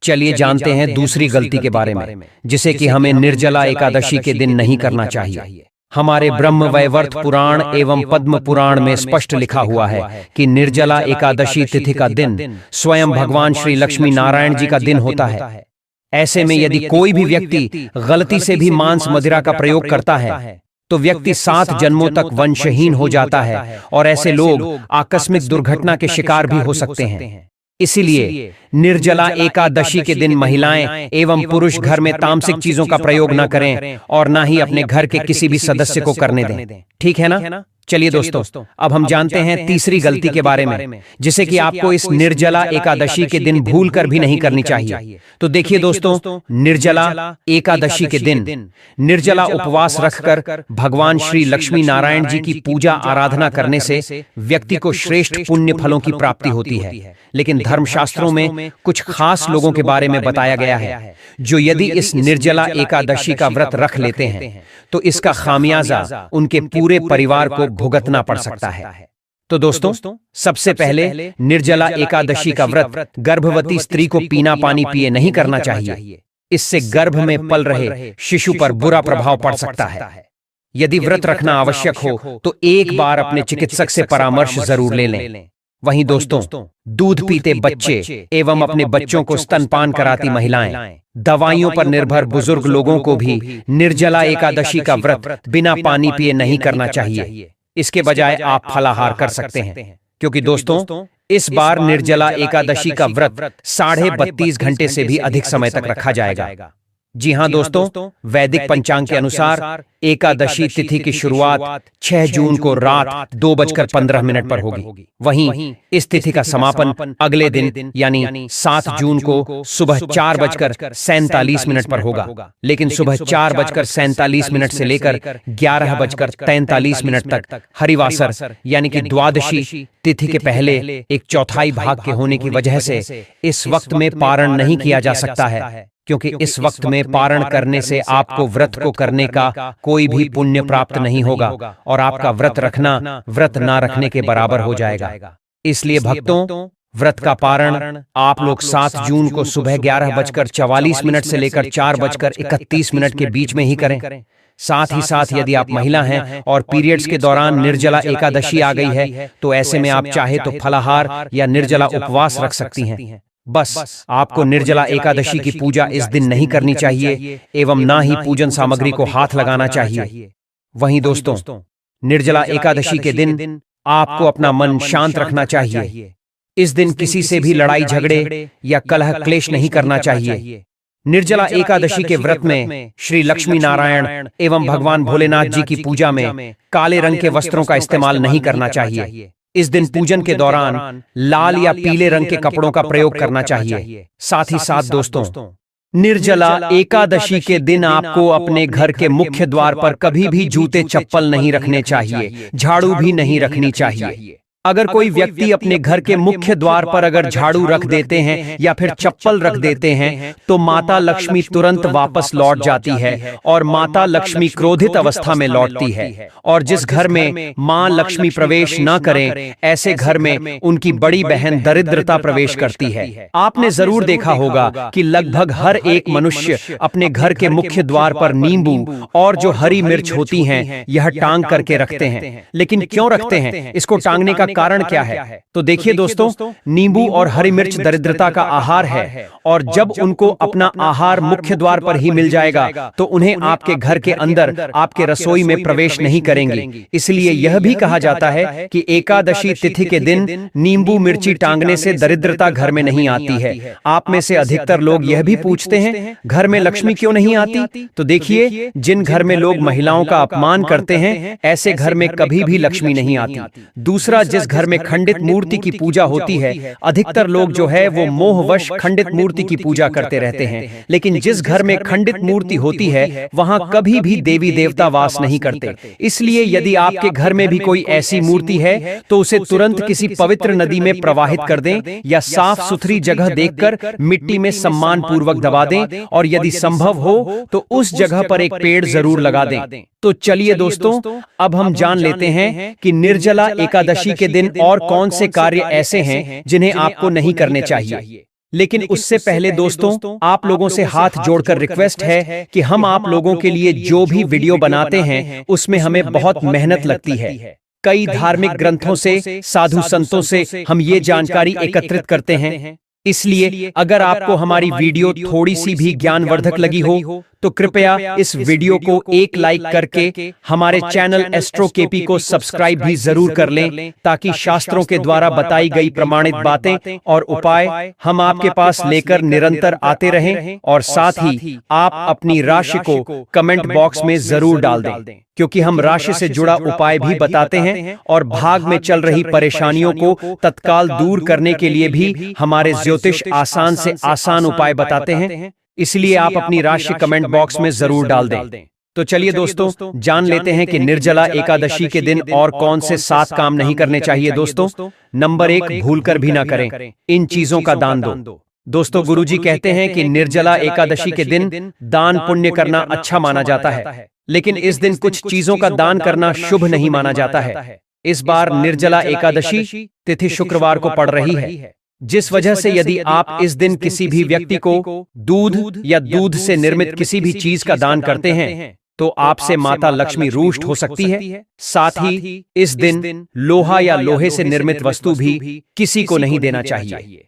S1: चलिए जानते हैं दूसरी गलती के बारे में, जिसे कि हमें निर्जला एकादशी के दिन नहीं करना चाहिए। हमारे ब्रह्म वैवर्त पुराण एवं पद्म पुराण में स्पष्ट लिखा हुआ है कि निर्जला एकादशी तिथि का दिन स्वयं भगवान श्री लक्ष्मी नारायण जी का दिन होता है। ऐसे में यदि कोई भी व्यक्ति गलती से भी मांस मदिरा का प्रयोग करता है तो व्यक्ति 7 जन्मों तक वंशहीन हो जाता है और ऐसे लोग आकस्मिक दुर्घटना के शिकार भी हो सकते हैं। इसीलिए निर्जला एकादशी के दिन महिलाएं एवं पुरुष घर में तामसिक चीजों का प्रयोग न करें और न ही अपने घर के किसी भी सदस्य को करने दें। ठीक है ना? चलिए दोस्तों, अब हम जानते हैं तीसरी गलती के बारे में, जिसे कि आपको इस निर्जला एकादशी के दिन भूलकर भी नहीं करनी चाहिए। तो देखिए दोस्तों, निर्जला एकादशी के दिन निर्जला उपवास रखकर भगवान श्री लक्ष्मी नारायण जी की पूजा आराधना करने से व्यक्ति को श्रेष्ठ पुण्य फलों की प्राप्ति होती है। लेकिन धर्मशास्त्रों में कुछ खास लोगों के बारे में बताया गया है, जो यदि इस निर्जला एकादशी का व्रत रख लेते हैं तो इसका खामियाजा उनके पूरे परिवार को भुगतना पड़ सकता है। तो दोस्तों, सबसे पहले निर्जला एकादशी का व्रत गर्भवती स्त्री को पीना पानी पिए नहीं करना चाहिए। इससे गर्भ में पल रहे शिशु पर बुरा प्रभाव पड़ सकता है। यदि व्रत रखना आवश्यक हो तो एक बार अपने चिकित्सक से परामर्श जरूर ले लें। वहीं दोस्तों, दूध पीते बच्चे एवं अपने बच्चों को स्तनपान कराती महिलाएं, दवाइयों पर निर्भर बुजुर्ग लोगों को भी निर्जला एकादशी का व्रत बिना पानी पिए नहीं करना चाहिए। इसके बजाय आप फलाहार कर सकते हैं, क्योंकि दोस्तों इस बार निर्जला एकादशी का व्रत 32.5 घंटे से भी अधिक समय तक रखा जाएगा। जी हाँ दोस्तों, वैदिक पंचांग के अनुसार एकादशी तिथि की शुरुआत 6 जून को रात 2:15 पर होगी। वहीं इस तिथि का समापन अगले दिन यानी 7 जून को सुबह 4:47 पर होगा। लेकिन सुबह 4:47 से लेकर 11:43 तक हरिवासर यानी कि द्वादशी तिथि के पहले एक चौथाई भाग के होने की वजह से इस वक्त में पारण नहीं किया जा सकता है, क्योंकि इस वक्त में पारण करने से आपको व्रत को करने का कोई भी पुण्य प्राप्त नहीं होगा और आपका व्रत रखना व्रत ना रखने के बराबर हो जाएगा। इसलिए भक्तों, व्रत का पारण आप लोग 7 जून को सुबह 11:44 से लेकर 4:31 के बीच में ही करें। साथ ही साथ यदि आप महिला हैं और पीरियड्स के दौरान निर्जला एकादशी आ गई है, तो ऐसे में आप चाहे तो फलाहार या निर्जला उपवास रख सकती हैं। बस आपको निर्जला एकादशी की पूजा इस दिन नहीं करनी चाहिए एवं ना ही पूजन सामग्री को हाथ लगाना चाहिए। वहीं दोस्तों, निर्जला एकादशी के दिन आपको अपना मन शांत रखना चाहिए। इस दिन किसी से भी लड़ाई झगड़े या कलह क्लेश नहीं करना चाहिए। निर्जला एकादशी के व्रत में श्री लक्ष्मी नारायण एवं भगवान भोलेनाथ जी की पूजा में काले रंग के वस्त्रों का इस्तेमाल नहीं करना चाहिए। इस दिन पूजन के दौरान लाल या पीले रंग के कपड़ों का प्रयोग करना चाहिए। साथ ही साथ दोस्तों, निर्जला एकादशी के दिन आपको अपने घर के मुख्य द्वार पर कभी भी जूते चप्पल नहीं रखने चाहिए, झाड़ू भी नहीं रखनी चाहिए। अगर कोई व्यक्ति अपने घर के मुख्य द्वार पर अगर झाड़ू रख देते हैं या फिर चप्पल रख देते हैं, तो माता लक्ष्मी तुरंत वापस लौट जाती है और माता लक्ष्मी क्रोधित अवस्था में लौटती है। और जिस घर में मां लक्ष्मी प्रवेश न करें, ऐसे घर में उनकी बड़ी बहन दरिद्रता प्रवेश करती है। आपने जरूर देखा होगा कि लगभग हर एक मनुष्य अपने घर के मुख्य द्वार पर नींबू और जो हरी मिर्च होती हैं, यह टांग करके रखते हैं। लेकिन क्यों रखते हैं? इसको टांगने का कारण क्या है? तो देखिए दोस्तों, नींबू और हरी मिर्च दरिद्रता का आहार है और जब उनको अपना आहार मुख्य द्वार पर ही मिल जाएगा तो उन्हें आपके घर के अंदर आपके रसोई में प्रवेश नहीं करेंगे। इसलिए यह भी कहा जाता है कि एकादशी तिथि के दिन नींबू मिर्ची टांगने से दरिद्रता घर में नहीं आती है। आप में से अधिकतर लोग यह भी पूछते हैं, घर में लक्ष्मी क्यों नहीं आती? तो देखिए, जिन घर में लोग महिलाओं का अपमान करते हैं, ऐसे घर में कभी भी लक्ष्मी नहीं आती। दूसरा, जिस घर में खंडित मूर्ति की पूजा होती है, अधिकतर लोग जो है वो मोहवश खंडित मूर्ति की पूजा करते रहते हैं। लेकिन जिस घर में खंडित मूर्ति होती है, वहां कभी भी देवी देवता वास नहीं करते। इसलिए यदि आपके घर में भी कोई ऐसी मूर्ति है, तो उसे तुरंत किसी पवित्र नदी में प्रवाहित कर दें या साफ सुथरी जगह देखकर मिट्टी में सम्मान पूर्वक दबा दें और यदि संभव हो तो उस जगह पर एक पेड़ जरूर लगा दें। तो चलिए दोस्तों, अब हम जान लेते हैं कि निर्जला एकादशी के दिन और कौन से कार्य ऐसे हैं जिन्हें आपको नहीं करने चाहिए। लेकिन उससे पहले दोस्तों, आप लोगों से हाथ जोड़कर रिक्वेस्ट है कि हम आप लोगों के लिए जो भी वीडियो बनाते हैं, उसमें हमें बहुत मेहनत लगती है। कई धार्मिक ग्रंथों से, साधु संतों से हम ये जानकारी एकत्रित करते हैं। इसलिए अगर आपको हमारी वीडियो थोड़ी सी भी ज्ञानवर्धक लगी हो तो कृपया इस वीडियो को एक लाइक करके हमारे चैनल एस्ट्रो केपी को सब्सक्राइब भी जरूर कर लें, ताकि शास्त्रों के द्वारा बताई गई प्रमाणित बातें और उपाय हम आपके पास लेकर निरंतर आते रहें। और साथ ही आप अपनी राशि को कमेंट बॉक्स में जरूर डाल दें, क्योंकि हम राशि से जुड़ा उपाय भी बताते हैं और भाग में चल रही परेशानियों को तत्काल दूर करने के लिए भी हमारे ज्योतिष आसान से आसान उपाय बताते हैं। इसलिए आप अपनी राशि कमेंट बॉक्स में जरूर डाल दें। तो चलिए दोस्तों, जान लेते हैं कि निर्जला एकादशी के दिन और कौन से 7 काम नहीं करने चाहिए। दोस्तों, नंबर 1, भूलकर भी ना करें, इन चीजों का दान दो। दोस्तों, गुरुजी कहते हैं कि निर्जला एकादशी के दिन दान पुण्य करना अच्छा माना जाता है, लेकिन इस दिन कुछ चीजों का दान करना शुभ नहीं माना जाता है। इस बार निर्जला एकादशी तिथि शुक्रवार को पड़ रही है, जिस वजह से यदि आप इस दिन किसी भी व्यक्ति को दूध या दूध से निर्मित किसी भी चीज का दान करते हैं, तो आपसे माता लक्ष्मी रुष्ट हो सकती है। साथ ही इस दिन लोहा या लोहे से निर्मित वस्तु भी किसी को नहीं देना चाहिए।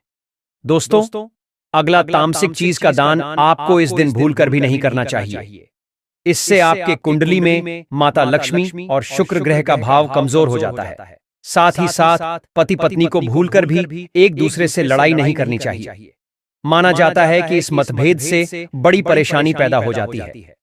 S1: दोस्तों, अगला तामसिक चीज का दान आपको इस दिन भूलकर भी नहीं करना चाहिए। इससे आपके कुंडली में माता लक्ष्मी और शुक्र ग्रह का भाव कमजोर हो जाता है। साथ ही साथ पति पत्नी को भूलकर भी एक दूसरे से लड़ाई नहीं करनी चाहिए। माना जाता है कि इस मतभेद से बड़ी परेशानी पैदा हो जाती है।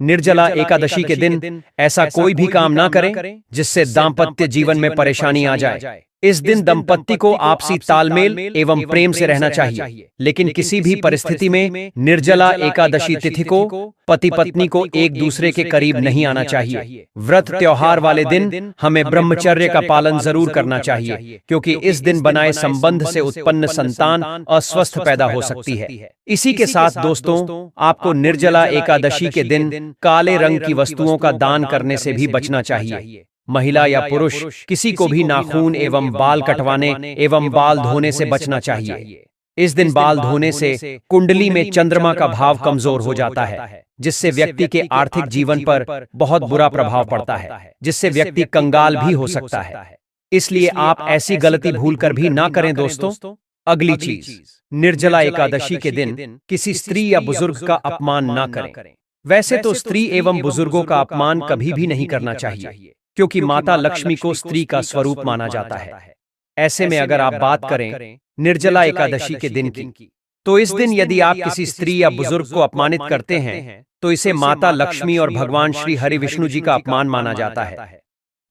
S1: निर्जला एकादशी के दिन ऐसा कोई भी काम ना करें जिससे दाम्पत्य जीवन में परेशानी आ जाए। इस दिन दंपत्ति को आपसी तालमेल एवं प्रेम से रहना चाहिए, लेकिन किसी भी परिस्थिति में निर्जला एकादशी तिथि को पति पत्नी को एक दूसरे के करीब नहीं आना चाहिए। व्रत त्योहार वाले दिन हमें ब्रह्मचर्य का पालन जरूर करना चाहिए, क्योंकि इस दिन बनाए संबंध से उत्पन्न संतान अस्वस्थ पैदा हो सकती है। इसी के साथ दोस्तों, आपको निर्जला एकादशी के दिन काले रंग की वस्तुओं का दान करने से भी बचना चाहिए। महिला या पुरुष किसी को भी नाखून एवं बाल कटवाने एवं बाल धोने से बचना चाहिए। इस दिन बाल धोने से कुंडली में चंद्रमा का भाव कमजोर हो जाता है, जिससे व्यक्ति के आर्थिक जीवन पर बहुत बुरा प्रभाव पड़ता है, जिससे व्यक्ति कंगाल भी हो सकता है। इसलिए आप ऐसी गलती भूलकर भी ना करें दोस्तों। अगली चीज, निर्जला एकादशी के दिन किसी स्त्री या बुजुर्ग का अपमान ना करें। वैसे तो स्त्री एवं बुजुर्गों का अपमान कभी भी नहीं करना चाहिए, क्योंकि माता लक्ष्मी को स्त्री का स्वरूप माना जाता है। ऐसे में अगर आप बात करें निर्जला एकादशी के दिन की, तो इस दिन यदि आप किसी स्त्री या बुजुर्ग को अपमानित करते हैं तो इसे माता लक्ष्मी और भगवान श्री हरि विष्णु जी का अपमान माना जाता है।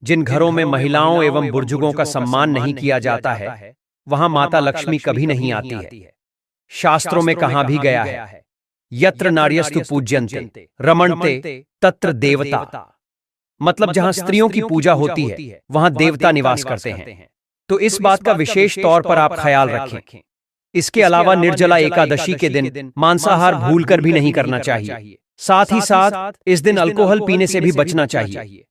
S1: जिन घरों में महिलाओं एवं बुजुर्गों का सम्मान नहीं किया जाता है, वहां माता लक्ष्मी कभी नहीं आती है। शास्त्रों में कहा भी गया है, यत्र नार्यस्तु पूज्यन्ते रमणते तत्र देवता। मतलब जहां स्त्रियों की पूजा होती है वहां देवता निवास करते हैं। तो इस बात का विशेष तौर पर आप ख्याल रखें। इसके अलावा निर्जला एकादशी के दिन मांसाहार भूलकर भी नहीं करना चाहिए। साथ ही साथ इस दिन अल्कोहल पीने से भी बचना चाहिए।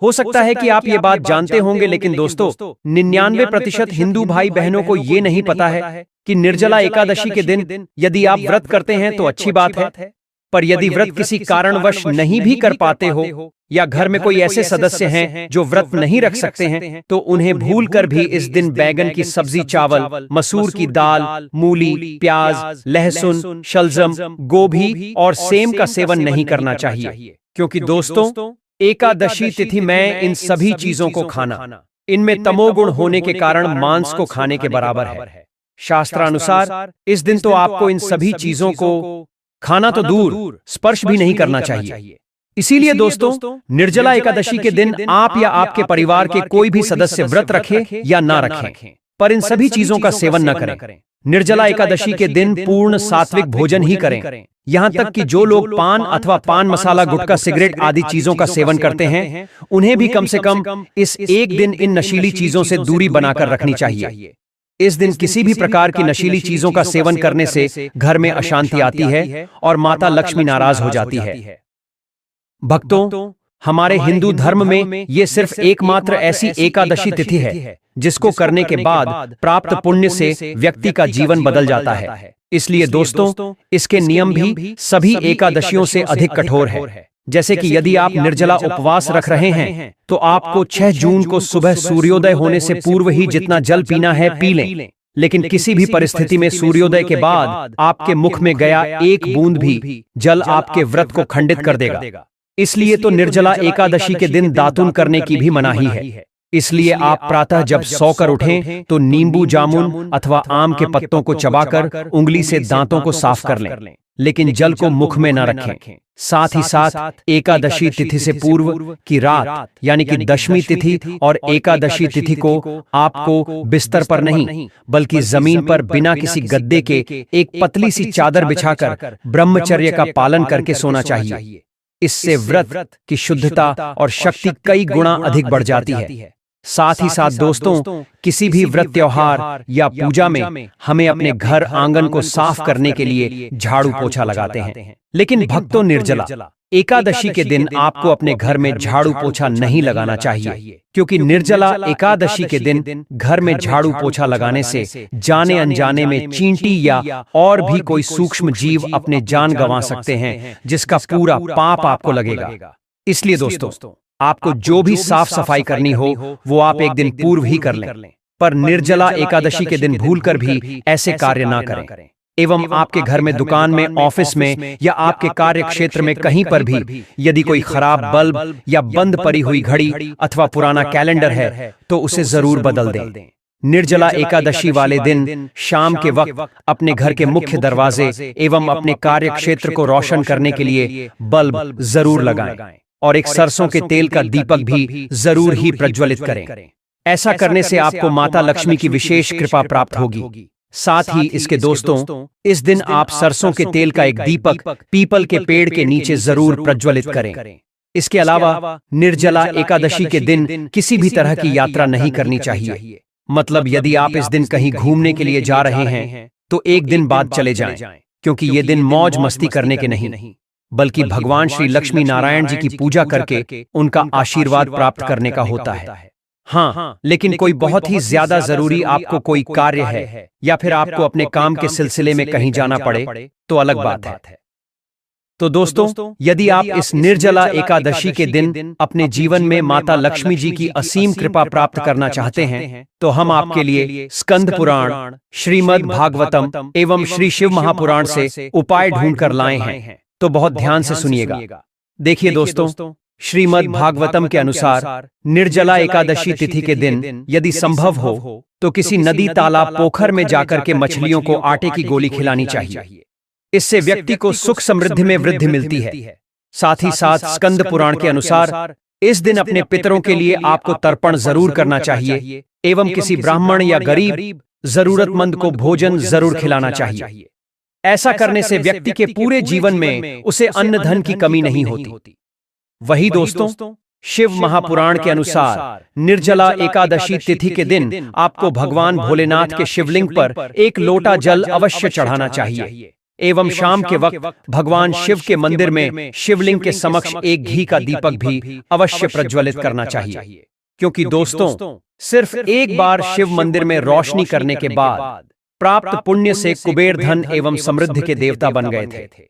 S1: हो सकता है कि आप ये बात जानते होंगे, लेकिन दोस्तों 99% हिंदू भाई बहनों को ये नहीं पता है कि निर्जला एकादशी के दिन यदि आप व्रत करते हैं तो अच्छी बात है, पर यदि व्रत किसी कारणवश नहीं भी कर पाते हो या घर में कोई ऐसे सदस्य हैं जो व्रत नहीं रख सकते हैं, तो उन्हें भूलकर भी इस दिन बैगन की सब्जी, चावल, मसूर की दाल, मूली, प्याज, लहसुन, शलजम, गोभी और सेम का सेवन नहीं करना चाहिए। क्योंकि दोस्तों एकादशी तिथि में इन सभी चीजों को खाना इनमें तमोगुण होने के कारण मांस को खाने के बराबर है। शास्त्रानुसार इस दिन तो आपको इन सभी चीजों को खाना तो दूर, स्पर्श भी नहीं करना चाहिए। इसीलिए दोस्तों निर्जला एकादशी के दिन आप या आपके परिवार के कोई भी सदस्य व्रत रखे या ना रखें, पर इन सभी चीजों का सेवन न करें। निर्जला एकादशी के दिन पूर्ण सात्विक भोजन ही करें। यहाँ तक कि जो लोग पान अथवा पान मसाला, गुटखा, सिगरेट आदि चीजों का सेवन करते हैं, उन्हें भी कम से कम इस एक दिन इन नशीली चीजों से दूरी बनाकर रखनी चाहिए। इस दिन किसी भी प्रकार की नशीली चीजों का सेवन करने से घर में अशांति आती है और माता लक्ष्मी नाराज हो जाती है। भक्तों, हमारे हिंदू धर्म में ये सिर्फ एकमात्र ऐसी एकादशी तिथि है जिसको करने के बाद प्राप्त पुण्य से व्यक्ति का जीवन बदल जाता है। इसलिए दोस्तों इसके नियम भी सभी एकादशियों से अधिक कठोर है। जैसे कि यदि आप निर्जला उपवास रख रहे हैं तो आपको 6 जून को सुबह सूर्योदय होने से पूर्व ही जितना जल पीना है पी लें, लेकिन किसी भी परिस्थिति में सूर्योदय के बाद आपके मुख में गया एक बूंद भी जल आपके व्रत को खंडित कर देगा। इसलिए तो निर्जला एकादशी के दिन दातुन करने की भी मनाही है। इसलिए आप प्रातः जब सोकर उठें तो नींबू, जामुन अथवा आम के पत्तों को चबाकर उंगली से दांतों को साफ कर लें, लेकिन जल को मुख में न रखें। साथ ही साथ एकादशी तिथि से पूर्व की रात यानी कि दशमी तिथि और एकादशी तिथि को आपको बिस्तर पर नहीं बल्कि जमीन पर बिना किसी गद्दे के एक पतली सी चादर बिछाकर ब्रह्मचर्य का पालन करके सोना चाहिए। इससे व्रत की शुद्धता और शक्ति कई गुना अधिक बढ़ जाती है। साथ ही साथ दोस्तों किसी भी व्रत त्योहार या पूजा में हमें अपने घर आंगन को साफ करने के लिए झाड़ू पोछा लगाते हैं, लेकिन भक्तों निर्जला एकादशी के दिन आपको अपने घर में झाड़ू पोछा नहीं लगाना चाहिए, क्योंकि निर्जला एकादशी के दिन घर में झाड़ू पोछा लगाने से जाने अनजाने में चींटी या और भी कोई सूक्ष्म जीव अपने जान गंवा सकते हैं, जिसका पूरा पाप आपको लगेगा। इसलिए दोस्तों आपको जो भी साफ सफाई करनी हो वो आप एक दिन पूर्व ही कर लें, पर निर्जला एकादशी के दिन भूलकर भी ऐसे कार्य ना करें। एवं आपके घर में, दुकान में, ऑफिस में या आपके कार्य क्षेत्र में कहीं पर भी यदि कोई खराब बल्ब या बंद पड़ी हुई घड़ी अथवा पुराना कैलेंडर है तो उसे जरूर बदल दें। निर्जला एकादशी वाले दिन शाम के वक्त अपने घर के मुख्य दरवाजे एवं अपने कार्य क्षेत्र को रोशन करने के लिए बल्ब जरूर लगाएं और एक सरसों के तेल का दीपक भी जरूर ही प्रज्वलित करें। ऐसा करने से आपको माता लक्ष्मी की विशेष कृपा प्राप्त होगी। साथ ही इसके दोस्तों, इस दिन आप सरसों के तेल का एक दीपक पीपल के पेड़ के नीचे जरूर प्रज्वलित करें। इसके अलावा निर्जला एकादशी के दिन किसी भी तरह की यात्रा नहीं करनी चाहिए। मतलब यदि आप इस दिन कहीं घूमने के लिए जा रहे हैं तो एक दिन बाद चले जाएं, क्योंकि ये दिन मौज मस्ती करने के नहीं, बल्कि भगवान श्री लक्ष्मी नारायण जी की पूजा करके उनका आशीर्वाद प्राप्त करने का होता है। हाँ, लेकिन कोई बहुत ही ज्यादा जरूरी आपको कोई कार्य है या फिर आपको अपने काम के सिलसिले में कहीं जाना पड़े तो अलग बात है। तो दोस्तों, यदि आप इस निर्जला एकादशी के दिन अपने जीवन में माता लक्ष्मी जी की असीम कृपा प्राप्त करना चाहते हैं तो हम आपके लिए स्कंद पुराण, श्रीमद् भागवतम एवं श्री शिव महापुराण से उपाय ढूंढ कर लाए हैं। तो बहुत ध्यान से सुनिएगा। देखिए दोस्तों, श्रीमद् भागवतम के अनुसार निर्जला एकादशी तिथि के दिन यदि संभव हो तो किसी नदी, तालाब, पोखर में जाकर के मछलियों को आटे की गोली खिलानी चाहिए। इससे व्यक्ति को सुख समृद्धि में वृद्धि मिलती है। साथ ही साथ स्कंद पुराण के अनुसार इस दिन अपने पितरों के लिए आपको तर्पण जरूर करना चाहिए एवं किसी ब्राह्मण या गरीब जरूरतमंद को भोजन जरूर खिलाना चाहिए। ऐसा करने से व्यक्ति के पूरे जीवन में उसे अन्न धन की कमी नहीं होती। वही दोस्तों, शिव महापुराण के अनुसार निर्जला एकादशी तिथि के दिन आपको भगवान भोलेनाथ के शिवलिंग पर एक लोटा जल अवश्य चढ़ाना चाहिए एवं शाम के वक्त भगवान शिव के मंदिर में शिवलिंग के समक्ष एक घी का दीपक भी अवश्य प्रज्वलित करना चाहिए। क्योंकि दोस्तों, सिर्फ एक बार शिव मंदिर में रोशनी करने के बाद प्राप्त पुण्य से कुबेर धन एवं समृद्धि के देवता बन गए थे।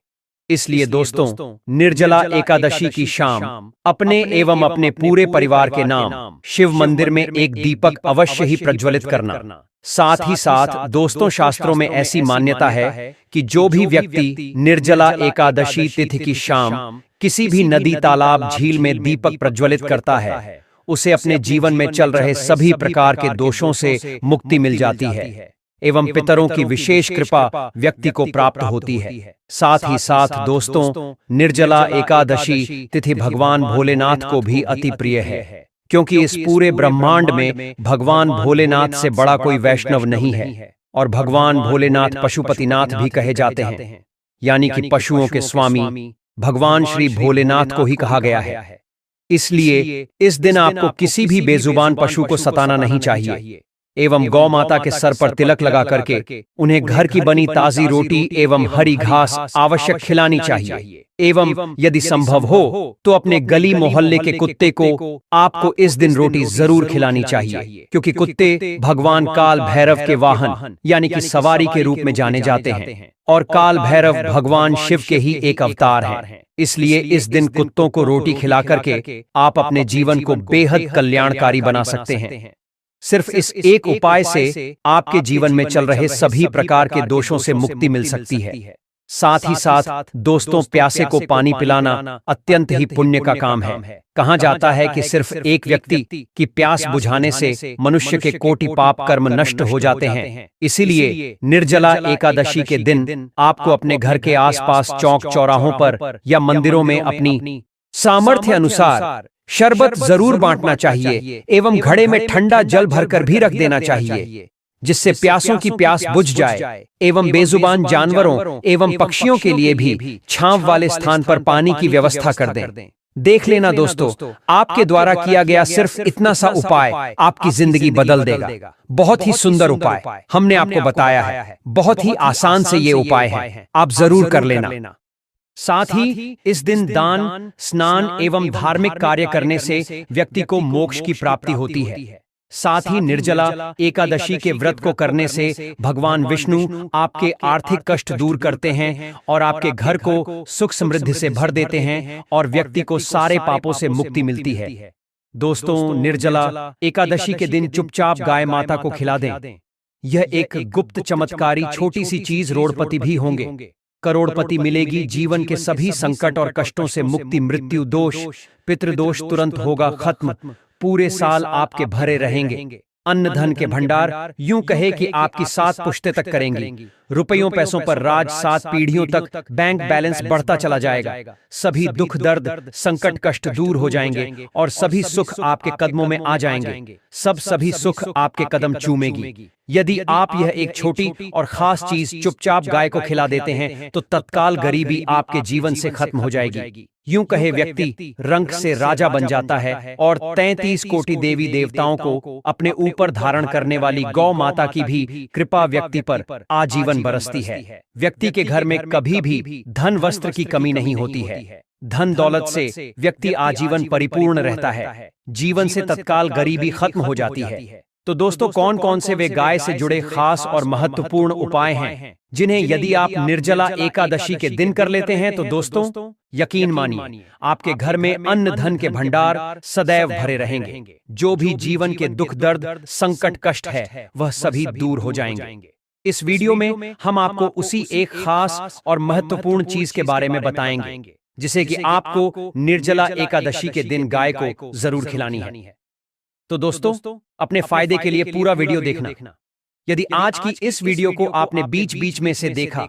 S1: इसलिए दोस्तों, निर्जला एकादशी की शाम अपने एवं अपने पूरे परिवार के नाम शिव मंदिर में एक दीपक अवश्य ही प्रज्वलित करना। साथ ही साथ दोस्तों, शास्त्रों में ऐसी मान्यता है कि जो भी व्यक्ति निर्जला एकादशी तिथि की शाम किसी भी नदी, तालाब, झील में दीपक प्रज्वलित करता है उसे अपने जीवन में चल रहे सभी प्रकार के दोषों से मुक्ति मिल जाती है एवं पितरों की विशेष कृपा व्यक्ति को प्राप्त होती है। साथ ही साथ दोस्तों, निर्जला एकादशी तिथि भगवान भोलेनाथ को भी अति प्रिय है, क्योंकि इस पूरे ब्रह्मांड में भगवान भोलेनाथ से बड़ा कोई वैष्णव नहीं है और भगवान भोलेनाथ पशुपतिनाथ भी कहे जाते हैं, यानी कि पशुओं के स्वामी भगवान श्री भोलेनाथ को ही कहा गया है। इसलिए इस दिन आपको किसी भी बेजुबान पशु को सताना नहीं चाहिए एवं गौ माता के सर पर तिलक लगा करके उन्हें घर की बनी ताजी रोटी एवं हरी घास आवश्यक खिलानी चाहिए एवं यदि संभव हो तो अपने गली मोहल्ले के कुत्ते को आपको इस दिन रोटी जरूर खिलानी चाहिए, क्योंकि कुत्ते भगवान काल भैरव के वाहन यानी कि सवारी के रूप में जाने जाते हैं और काल भैरव भगवान शिव के ही एक अवतार हैं। इसलिए इस दिन कुत्तों को रोटी खिला करके आप अपने जीवन को बेहद कल्याणकारी बना सकते हैं। सिर्फ इस एक उपाय से आपके जीवन में चल रहे सभी प्रकार के दोषों से मुक्ति मिल सकती है। साथ ही साथ दोस्तों, प्यासे को पानी पिलाना अत्यंत ही पुण्य का काम है। कहा जाता है कि सिर्फ एक व्यक्ति की प्यास बुझाने से मनुष्य के कोटि पाप कर्म नष्ट हो जाते हैं। इसीलिए निर्जला एकादशी के दिन आपको अपने घर के आसपास चौक चौराहों पर या मंदिरों में अपनी सामर्थ्य अनुसार शरबत जरूर बांटना चाहिए एवं घड़े में ठंडा जल भरकर भी रख देना चाहिए, जिससे प्यासों की प्यास बुझ जाए एवं बेजुबान जानवरों एवं पक्षियों के लिए भी छांव वाले स्थान पर पानी की व्यवस्था कर दें। देख लेना दोस्तों, आपके द्वारा किया गया सिर्फ इतना सा उपाय आपकी जिंदगी बदल देगा। बहुत ही सुंदर उपाय हमने आपको बताया है, बहुत ही आसान से ये उपाय है, आप जरूर कर लेना। साथ ही इस दिन दान, स्नान एवं धार्मिक कार्य करने से व्यक्ति को मोक्ष की प्राप्ति होती है। साथ ही निर्जला एकादशी के व्रत को करने से भगवान विष्णु आपके आर्थिक कष्ट दूर करते हैं और आपके घर को सुख समृद्धि से भर देते हैं और व्यक्ति को सारे पापों से मुक्ति मिलती है। दोस्तों, निर्जला एकादशी के दिन चुपचाप गाय माता को खिला दें। यह एक गुप्त चमत्कारी छोटी सी चीज रोड़पति भी होंगे। करोड़पति मिलेगी, जीवन के सभी संकट और कष्टों से मुक्ति, मृत्यु दोष, पितृदोष तुरंत होगा खत्म, पूरे साल आपके भरे रहेंगे। अन्न धन के भंडार, यूं कहे कि आपकी 7 पुश्तें तक करेंगी। रुपयों पैसों पर राज, 7 पीढ़ियों तक बैंक बैलेंस बढ़ता चला जाएगा। सभी दुख दर्द संकट कष्ट दूर हो जाएंगे और सभी सुख आपके कदमों में आ जाएंगे। सभी सुख आपके कदम चूमेगी। यदि आप यह एक छोटी और खास चीज चुपचाप गाय को खिला देते हैं तो तत्काल गरीबी आपके जीवन से खत्म हो जाएगी। यूं कहे व्यक्ति रंक से राजा बन जाता है और 33 कोटि देवी देवताओं को अपने ऊपर धारण करने वाली गौ माता की भी कृपा व्यक्ति पर आजीवन बरसती है। व्यक्ति के घर में कभी भी धन वस्त्र की कमी नहीं होती है। धन दौलत से व्यक्ति आजीवन परिपूर्ण रहता है। जीवन से तत्काल गरीबी खत्म हो जाती है। तो दोस्तों, कौन कौन से वे गाय से जुड़े खास और महत्वपूर्ण उपाय हैं जिन्हें यदि आप निर्जला एकादशी के दिन कर लेते हैं तो दोस्तों यकीन मानिए आपके घर में अन्न धन के भंडार सदैव भरे रहेंगे। जो भी जीवन के दुख दर्द संकट कष्ट है वह सभी दूर हो जाएंगे। इस वीडियो में हम आपको उसी एक खास और महत्वपूर्ण चीज के बारे में बताएंगे जिसे कि आपको निर्जला एकादशी के दिन गाय को जरूर खिलानी है। तो दोस्तों, अपने फायदे के लिए पूरा वीडियो देखना। यदि आज की इस वीडियो को आपने बीच बीच में से देखा,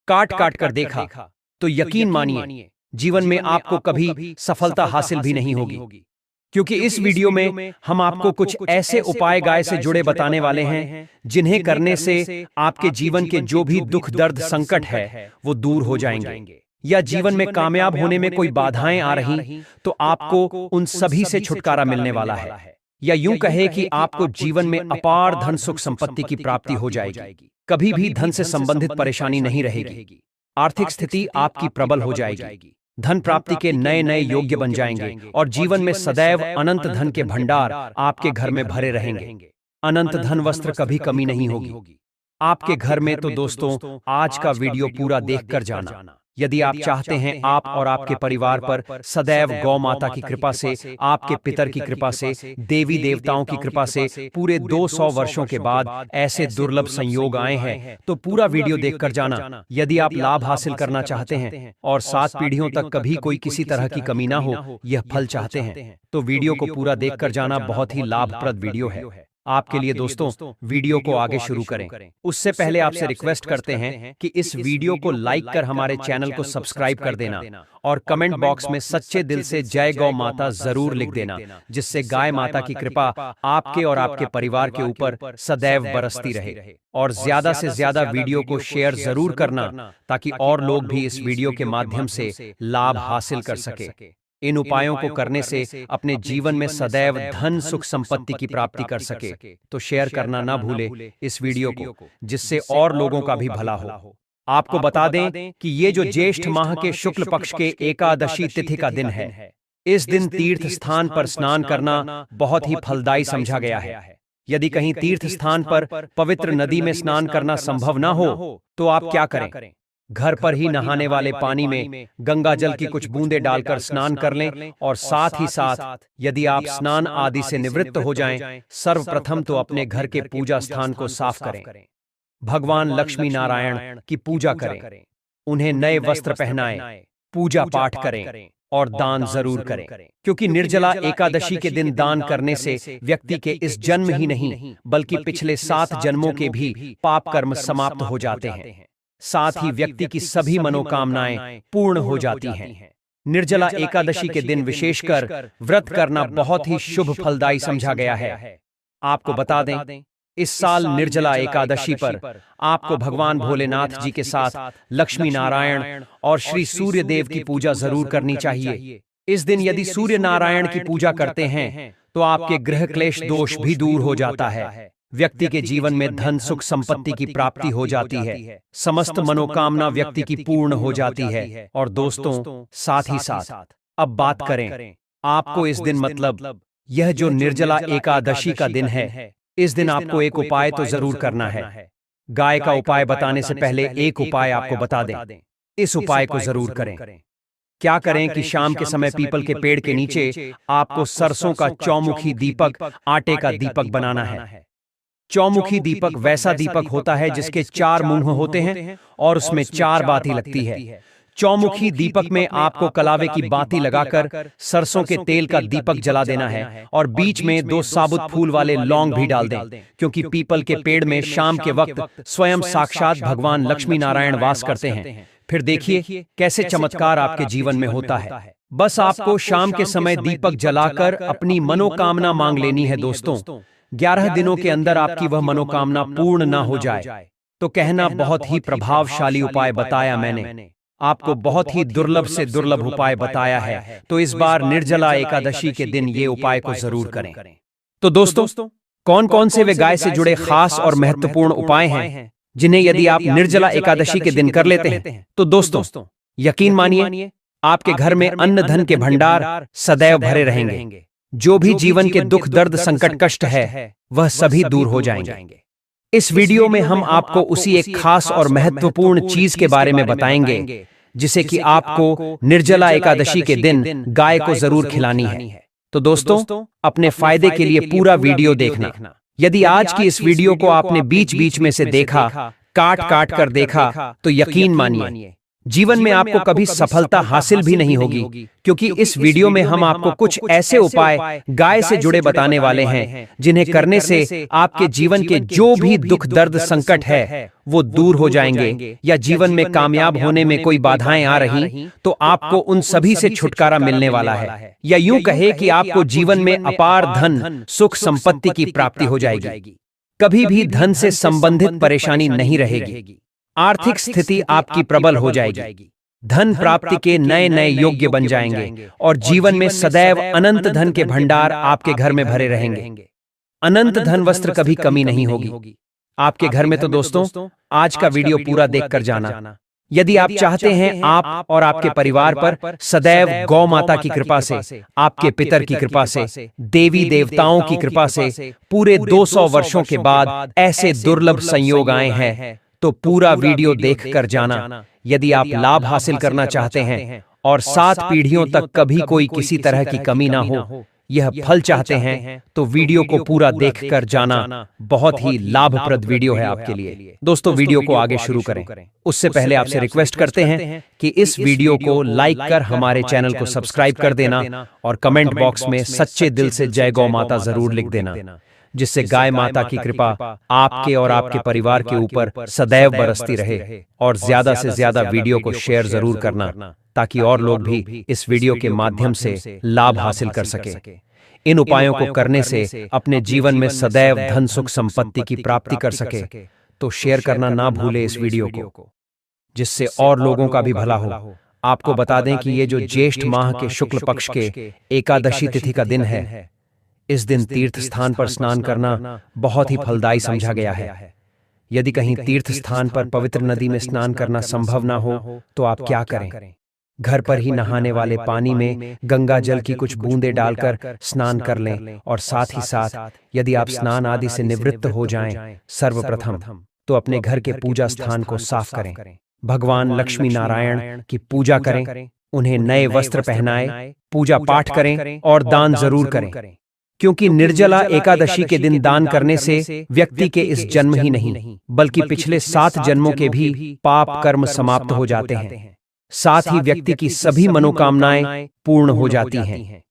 S1: काट काट कर देखा, तो यकीन मानिए जीवन में आपको कभी सफलता हासिल भी नहीं होगी। क्योंकि इस वीडियो में हम आपको कुछ ऐसे उपाय गाय से जुड़े बताने वाले हैं जिन्हें करने से आपके जीवन के जो भी दुख दर्द संकट है वो दूर हो जाएंगे। या जीवन में कामयाब होने में कोई बाधाएं आ रही तो आपको उन सभी से छुटकारा मिलने वाला है। या यूं कहे कि आपको जीवन में अपार धन सुख संपत्ति की प्राप्ति हो जाएगी। कभी भी धन से संबंधित परेशानी नहीं रहेगी। आर्थिक स्थिति आपकी प्रबल हो जाएगी। धन प्राप्ति के नए नए योग्य बन जाएंगे और जीवन में सदैव अनंत धन के भंडार आपके घर में भरे रहेंगे। अनंत धन वस्त्र कभी कमी नहीं होगी आपके घर में। तो दोस्तों, आज का वीडियो पूरा देखकर जाना। यदि आप चाहते हैं आप और आपके परिवार पर सदैव गौ माता की कृपा से, आपके पितर की कृपा से, देवी देवताओं की कृपा से पूरे 200 वर्षों के बाद ऐसे दुर्लभ संयोग आए हैं, तो पूरा वीडियो देखकर जाना। यदि आप लाभ हासिल करना चाहते हैं और 7 पीढ़ियों तक कभी कोई किसी तरह की कमी ना हो, यह फल चाहते हैं, तो वीडियो को पूरा देखकर जाना। बहुत ही लाभप्रद वीडियो है आपके लिए। दोस्तों, वीडियो को आगे शुरू करें उससे पहले आपसे रिक्वेस्ट करते हैं कि इस वीडियो को लाइक कर हमारे चैनल को सब्सक्राइब कर देना और कमेंट बॉक्स में सच्चे दिल से जय गौ माता जरूर लिख देना, जिससे गाय माता की कृपा आपके और आपके परिवार के ऊपर सदैव बरसती रहे। और ज्यादा से ज्यादा वीडियो को शेयर जरूर करना ताकि और लोग भी इस वीडियो के माध्यम से लाभ हासिल कर सके। इन उपायों को करने से अपने जीवन में सदैव धन सुख संपत्ति की प्राप्ति कर सके। तो शेयर करना ना भूले इस वीडियो को, जिससे और लोगों का भी भला हो। आपको बता दें कि ये जो ज्येष्ठ माह के शुक्ल पक्ष के एकादशी तिथि का दिन है, इस दिन तीर्थ स्थान पर स्नान करना बहुत ही फलदायी समझा गया है। यदि कहीं तीर्थ स्थान पर पवित्र नदी में स्नान करना संभव ना हो तो आप क्या करें? घर पर ही नहाने वाले पानी में गंगा जल की कुछ बूंदें डालकर स्नान कर लें। और साथ ही साथ यदि आप स्नान आदि से निवृत्त हो जाएं, सर्वप्रथम तो अपने घर के पूजा स्थान को साफ करें। भगवान लक्ष्मी नारायण की पूजा करें, उन्हें नए वस्त्र पहनाएं, पूजा पाठ करें और दान जरूर करें। क्योंकि निर्जला एकादशी के दिन दान करने से व्यक्ति के इस जन्म ही नहीं बल्कि पिछले 7 जन्मों के भी पाप कर्म समाप्त हो जाते हैं। साथ ही व्यक्ति की सभी मनोकामनाएं पूर्ण हो जाती हैं। निर्जला एकादशी के दिन विशेषकर व्रत करना बहुत ही शुभ फलदायी समझा गया है। आपको बता दें, इस साल निर्जला एकादशी पर आपको भगवान भोलेनाथ जी के साथ लक्ष्मी नारायण और श्री सूर्य देव की पूजा जरूर करनी चाहिए। इस दिन यदि सूर्य नारायण की पूजा करते हैं तो आपके ग्रह क्लेश दोष भी दूर हो जाता है। व्यक्ति के जीवन में धन सुख संपत्ति की प्राप्ति हो जाती है। समस्त मनोकामना व्यक्ति की पूर्ण हो जाती है। और दोस्तों, साथ ही साथ अब बात करें आपको इस दिन, मतलब यह जो निर्जला एकादशी का दिन है, इस दिन आपको एक उपाय तो जरूर करना है। गाय का उपाय बताने से पहले एक उपाय आपको बता दें, इस उपाय को जरूर करें। क्या करें कि शाम के समय पीपल के पेड़ के नीचे आपको सरसों का चौमुखी दीपक, आटे का दीपक बनाना है। चौमुखी दीपक वैसा दीपक होता है जिसके 4 मुंह होते हैं और उसमें 4 बाती लगती है। चौमुखी दीपक में आपको कलावे की बाती लगाकर सरसों के तेल का दीपक जला देना है और बीच में 2 साबुत फूल वाले लौंग भी डाल दें, क्योंकि पीपल के पेड़ में शाम के वक्त स्वयं साक्षात भगवान लक्ष्मी नारायण वास करते हैं। फिर देखिए कैसे चमत्कार आपके जीवन में होता है। बस आपको शाम के समय दीपक जलाकर अपनी मनोकामना मांग लेनी है दोस्तों। 11 दिनों के अंदर आपकी वह मनोकामना पूर्ण ना हो जाए तो कहना बहुत ही प्रभावशाली उपाय बताया मैंने, आपको बहुत ही दुर्लभ से दुर्लभ उपाय बताया है। तो इस बार निर्जला एकादशी के दिन ये उपाय को जरूर करें। तो दोस्तों, कौन कौन से वे गाय से जुड़े खास और महत्वपूर्ण उपाय हैं जिन्हें यदि आप निर्जला एकादशी के दिन कर लेते हैं तो दोस्तों यकीन मानिए आपके घर में अन्न धन के भंडार सदैव भरे रहेंगे। जो भी जीवन के दुख दर्द संकट कष्ट है वह सभी दूर हो जाएंगे। इस वीडियो में हम आपको उसी एक खास और महत्वपूर्ण चीज के बारे में बताएंगे जिसे कि आपको निर्जला एकादशी के दिन गाय को जरूर खिलानी है। तो दोस्तों, अपने फायदे के लिए पूरा वीडियो देखना। यदि आज की इस वीडियो को आपने बीच बीच में से देखा, काट काट कर देखा, तो यकीन मानिए जीवन में आपको कभी सफलता हासिल भी नहीं होगी, क्योंकि इस वीडियो में हम आपको कुछ ऐसे उपाय गाय से जुड़े बताने वाले हैं जिन्हें करने से आपके जीवन के जो भी दुख दर्द संकट है वो दूर हो जाएंगे, या जीवन में कामयाब होने में कोई बाधाएं आ रही तो आपको उन सभी से छुटकारा मिलने वाला है, या यूं कहे कि आपको जीवन में अपार धन सुख संपत्ति की प्राप्ति हो जाएगी। कभी भी धन से संबंधित परेशानी नहीं रहेगी, आर्थिक स्थिति आपकी प्रबल हो जाएगी, धन प्राप्ति के नए नए योग्य बन जाएंगे और जीवन में सदैव अनंत धन के भंडार आपके घर में भरे रहेंगे। अनंत धन वस्त्र कभी कमी नहीं होगी आपके घर में। तो दोस्तों, आज का वीडियो पूरा देखकर जाना। यदि आप चाहते हैं आप और आपके परिवार पर सदैव गौ माता की कृपा से, आपके पितर की कृपा से, देवी देवताओं की कृपा से पूरे 200 वर्षों के बाद ऐसे दुर्लभ संयोग आए हैं, तो पूरा वीडियो देख कर जाना। यदि आप लाभ हासिल करना चाहते हैं और 7 पीढ़ियों तक कभी कोई किसी तरह की कमी ना हो, यह फल चाहते हैं, तो वीडियो को पूरा देख कर जाना। बहुत ही लाभप्रद वीडियो है आपके लिए। दोस्तों, वीडियो को आगे शुरू करें उससे पहले आपसे रिक्वेस्ट करते हैं कि इस वीडियो को लाइक कर हमारे चैनल को सब्सक्राइब कर देना और कमेंट बॉक्स में सच्चे दिल से जय गौ माता जरूर लिख देना, जिससे गाय माता की कृपा आपके और आपके परिवार के ऊपर सदैव बरसती रहे। और ज्यादा से ज्यादा वीडियो को शेयर जरूर करना, ताकि और लोग भी इस वीडियो के माध्यम से लाभ हासिल कर सके। इन उपायों को करने से अपने जीवन में सदैव धन सुख संपत्ति की प्राप्ति कर सके। तो शेयर करना ना भूले इस वीडियो को, जिससे और लोगों का भी भला हो। आपको बता दें कि ये जो ज्येष्ठ माह के शुक्ल पक्ष के एकादशी तिथि का दिन है, इस दिन तीर्थ स्थान पर स्नान करना बहुत ही फलदायी समझा गया है। यदि कहीं तीर्थ स्थान पर पवित्र नदी में स्नान करना संभव ना हो तो आप क्या करें? घर पर ही नहाने वाले पानी में गंगा जल की कुछ बूंदें डालकर स्नान कर लें, और साथ ही साथ यदि आप स्नान आदि से निवृत्त हो जाएं, सर्वप्रथम तो अपने घर के पूजा स्थान को साफ करें, भगवान लक्ष्मी नारायण की पूजा करें, उन्हें नए वस्त्र पहनाएं, पूजा पाठ करें और दान जरूर करें, क्योंकि निर्जला एकादशी के दिन दान करने से व्यक्ति के इस जन्म ही नहीं बल्कि पिछले 7 जन्मों के भी पाप कर्म समाप्त हो जाते हैं। साथ ही व्यक्ति की सभी मनोकामनाएं पूर्ण हो जाती हैं।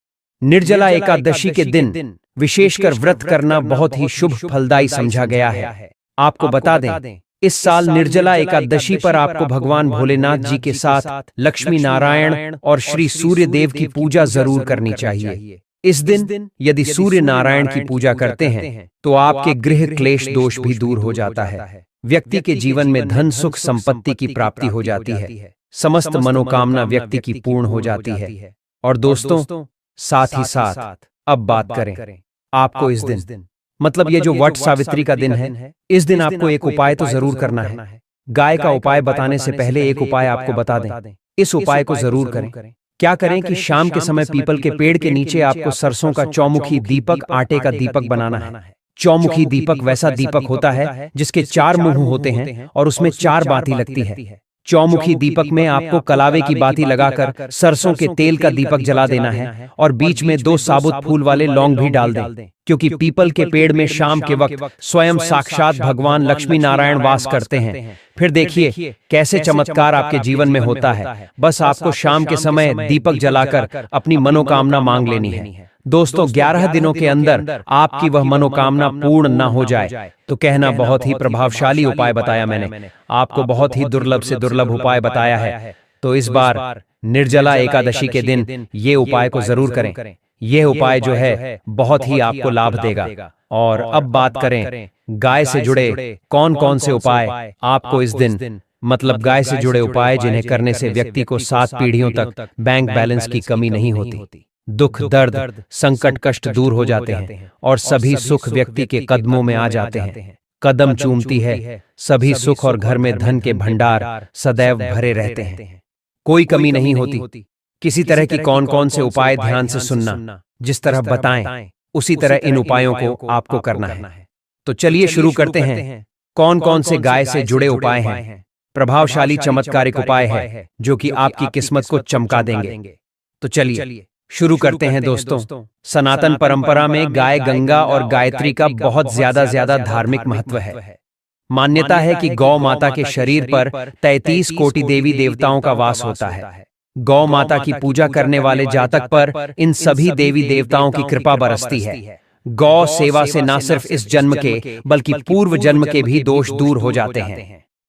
S1: निर्जला एकादशी के दिन विशेषकर व्रत करना बहुत ही शुभ फलदायी समझा गया है। आपको बता दें, इस साल निर्जला एकादशी पर आपको भगवान भोलेनाथ जी के साथ लक्ष्मी नारायण और श्री सूर्य देव की पूजा जरूर करनी चाहिए। इस दिन यदि सूर्य नारायण की पूजा करते हैं तो आपके गृह क्लेश दोष भी दूर हो जाता है, व्यक्ति के जीवन में धन सुख संपत्ति की प्राप्ति हो जाती है, समस्त मनोकामना व्यक्ति की पूर्ण हो जाती है। और दोस्तों, साथ ही साथ अब बात करें आपको इस दिन, मतलब ये जो वट सावित्री का दिन है, इस दिन आपको एक उपाय तो जरूर करना है। गाय का उपाय बताने से पहले एक उपाय आपको बता दें, इस उपाय को जरूर करें। क्या करें कि शाम के समय पीपल के पेड़ के नीचे आपको सरसों का चौमुखी दीपक, आटे का दीपक बनाना है। चौमुखी दीपक वैसा दीपक होता है जिसके 4 मुंह होते हैं और उसमें 4 बाती लगती है। चौमुखी दीपक में आपको कलावे की बाती लगाकर सरसों के तेल का दीपक जला देना है और बीच में 2 साबुत फूल वाले लौंग भी डाल दें, क्योंकि पीपल के पेड़ में शाम के वक्त स्वयं साक्षात भगवान लक्ष्मी नारायण वास करते हैं। फिर देखिए कैसे चमत्कार आपके जीवन में होता है। बस आपको शाम के समय दीपक जलाकर अपनी मनोकामना मांग लेनी है। दोस्तों, 11 दिनों के अंदर आपकी वह मनोकामना पूर्ण न हो जाए तो कहना बहुत ही प्रभावशाली उपाय बताया मैंने, आपको बहुत ही दुर्लभ से दुर्लभ उपाय बताया है। तो इस बार निर्जला एकादशी के दिन ये उपाय को जरूर करें। यह उपाय जो है बहुत ही आपको लाभ देगा। और अब बात करें गाय से जुड़े कौन कौन से उपाय आपको इस दिन, मतलब गाय से जुड़े उपाय जिन्हें करने से व्यक्ति को 7 पीढ़ियों तक बैंक बैलेंस की कमी नहीं होती, दुख दर्द संकट कष्ट दूर हो जाते हैं और सभी सुख व्यक्ति के कदमों में आ जाते हैं। कदम चूमती है सभी सुख और घर में धन के भंडार सदैव भरे रहते हैं, कोई कमी नहीं होती। किसी तरह की कौन कौन से उपाय ध्यान से सुनना, जिस तरह बताएं उसी तरह इन उपायों को आपको करना है। तो चलिए शुरू करते हैं। कौन कौन से गाय से जुड़े उपाय हैं? प्रभावशाली चमत्कारिक उपाय है जो कि आपकी किस्मत को चमका देंगे। तो चलिए शुरू करते हैं दोस्तों। सनातन परंपरा में गाय गंगा और गायत्री का बहुत ज्यादा धार्मिक महत्व है। मान्यता है कि गौ माता के शरीर पर 33 कोटि देवी देवताओं का वास होता है। गौ माता की पूजा करने वाले जातक पर इन सभी देवी देवताओं की कृपा बरसती है। गौ सेवा से न सिर्फ इस जन्म के बल्कि पूर्व जन्म के भी दोष दूर हो जाते हैं।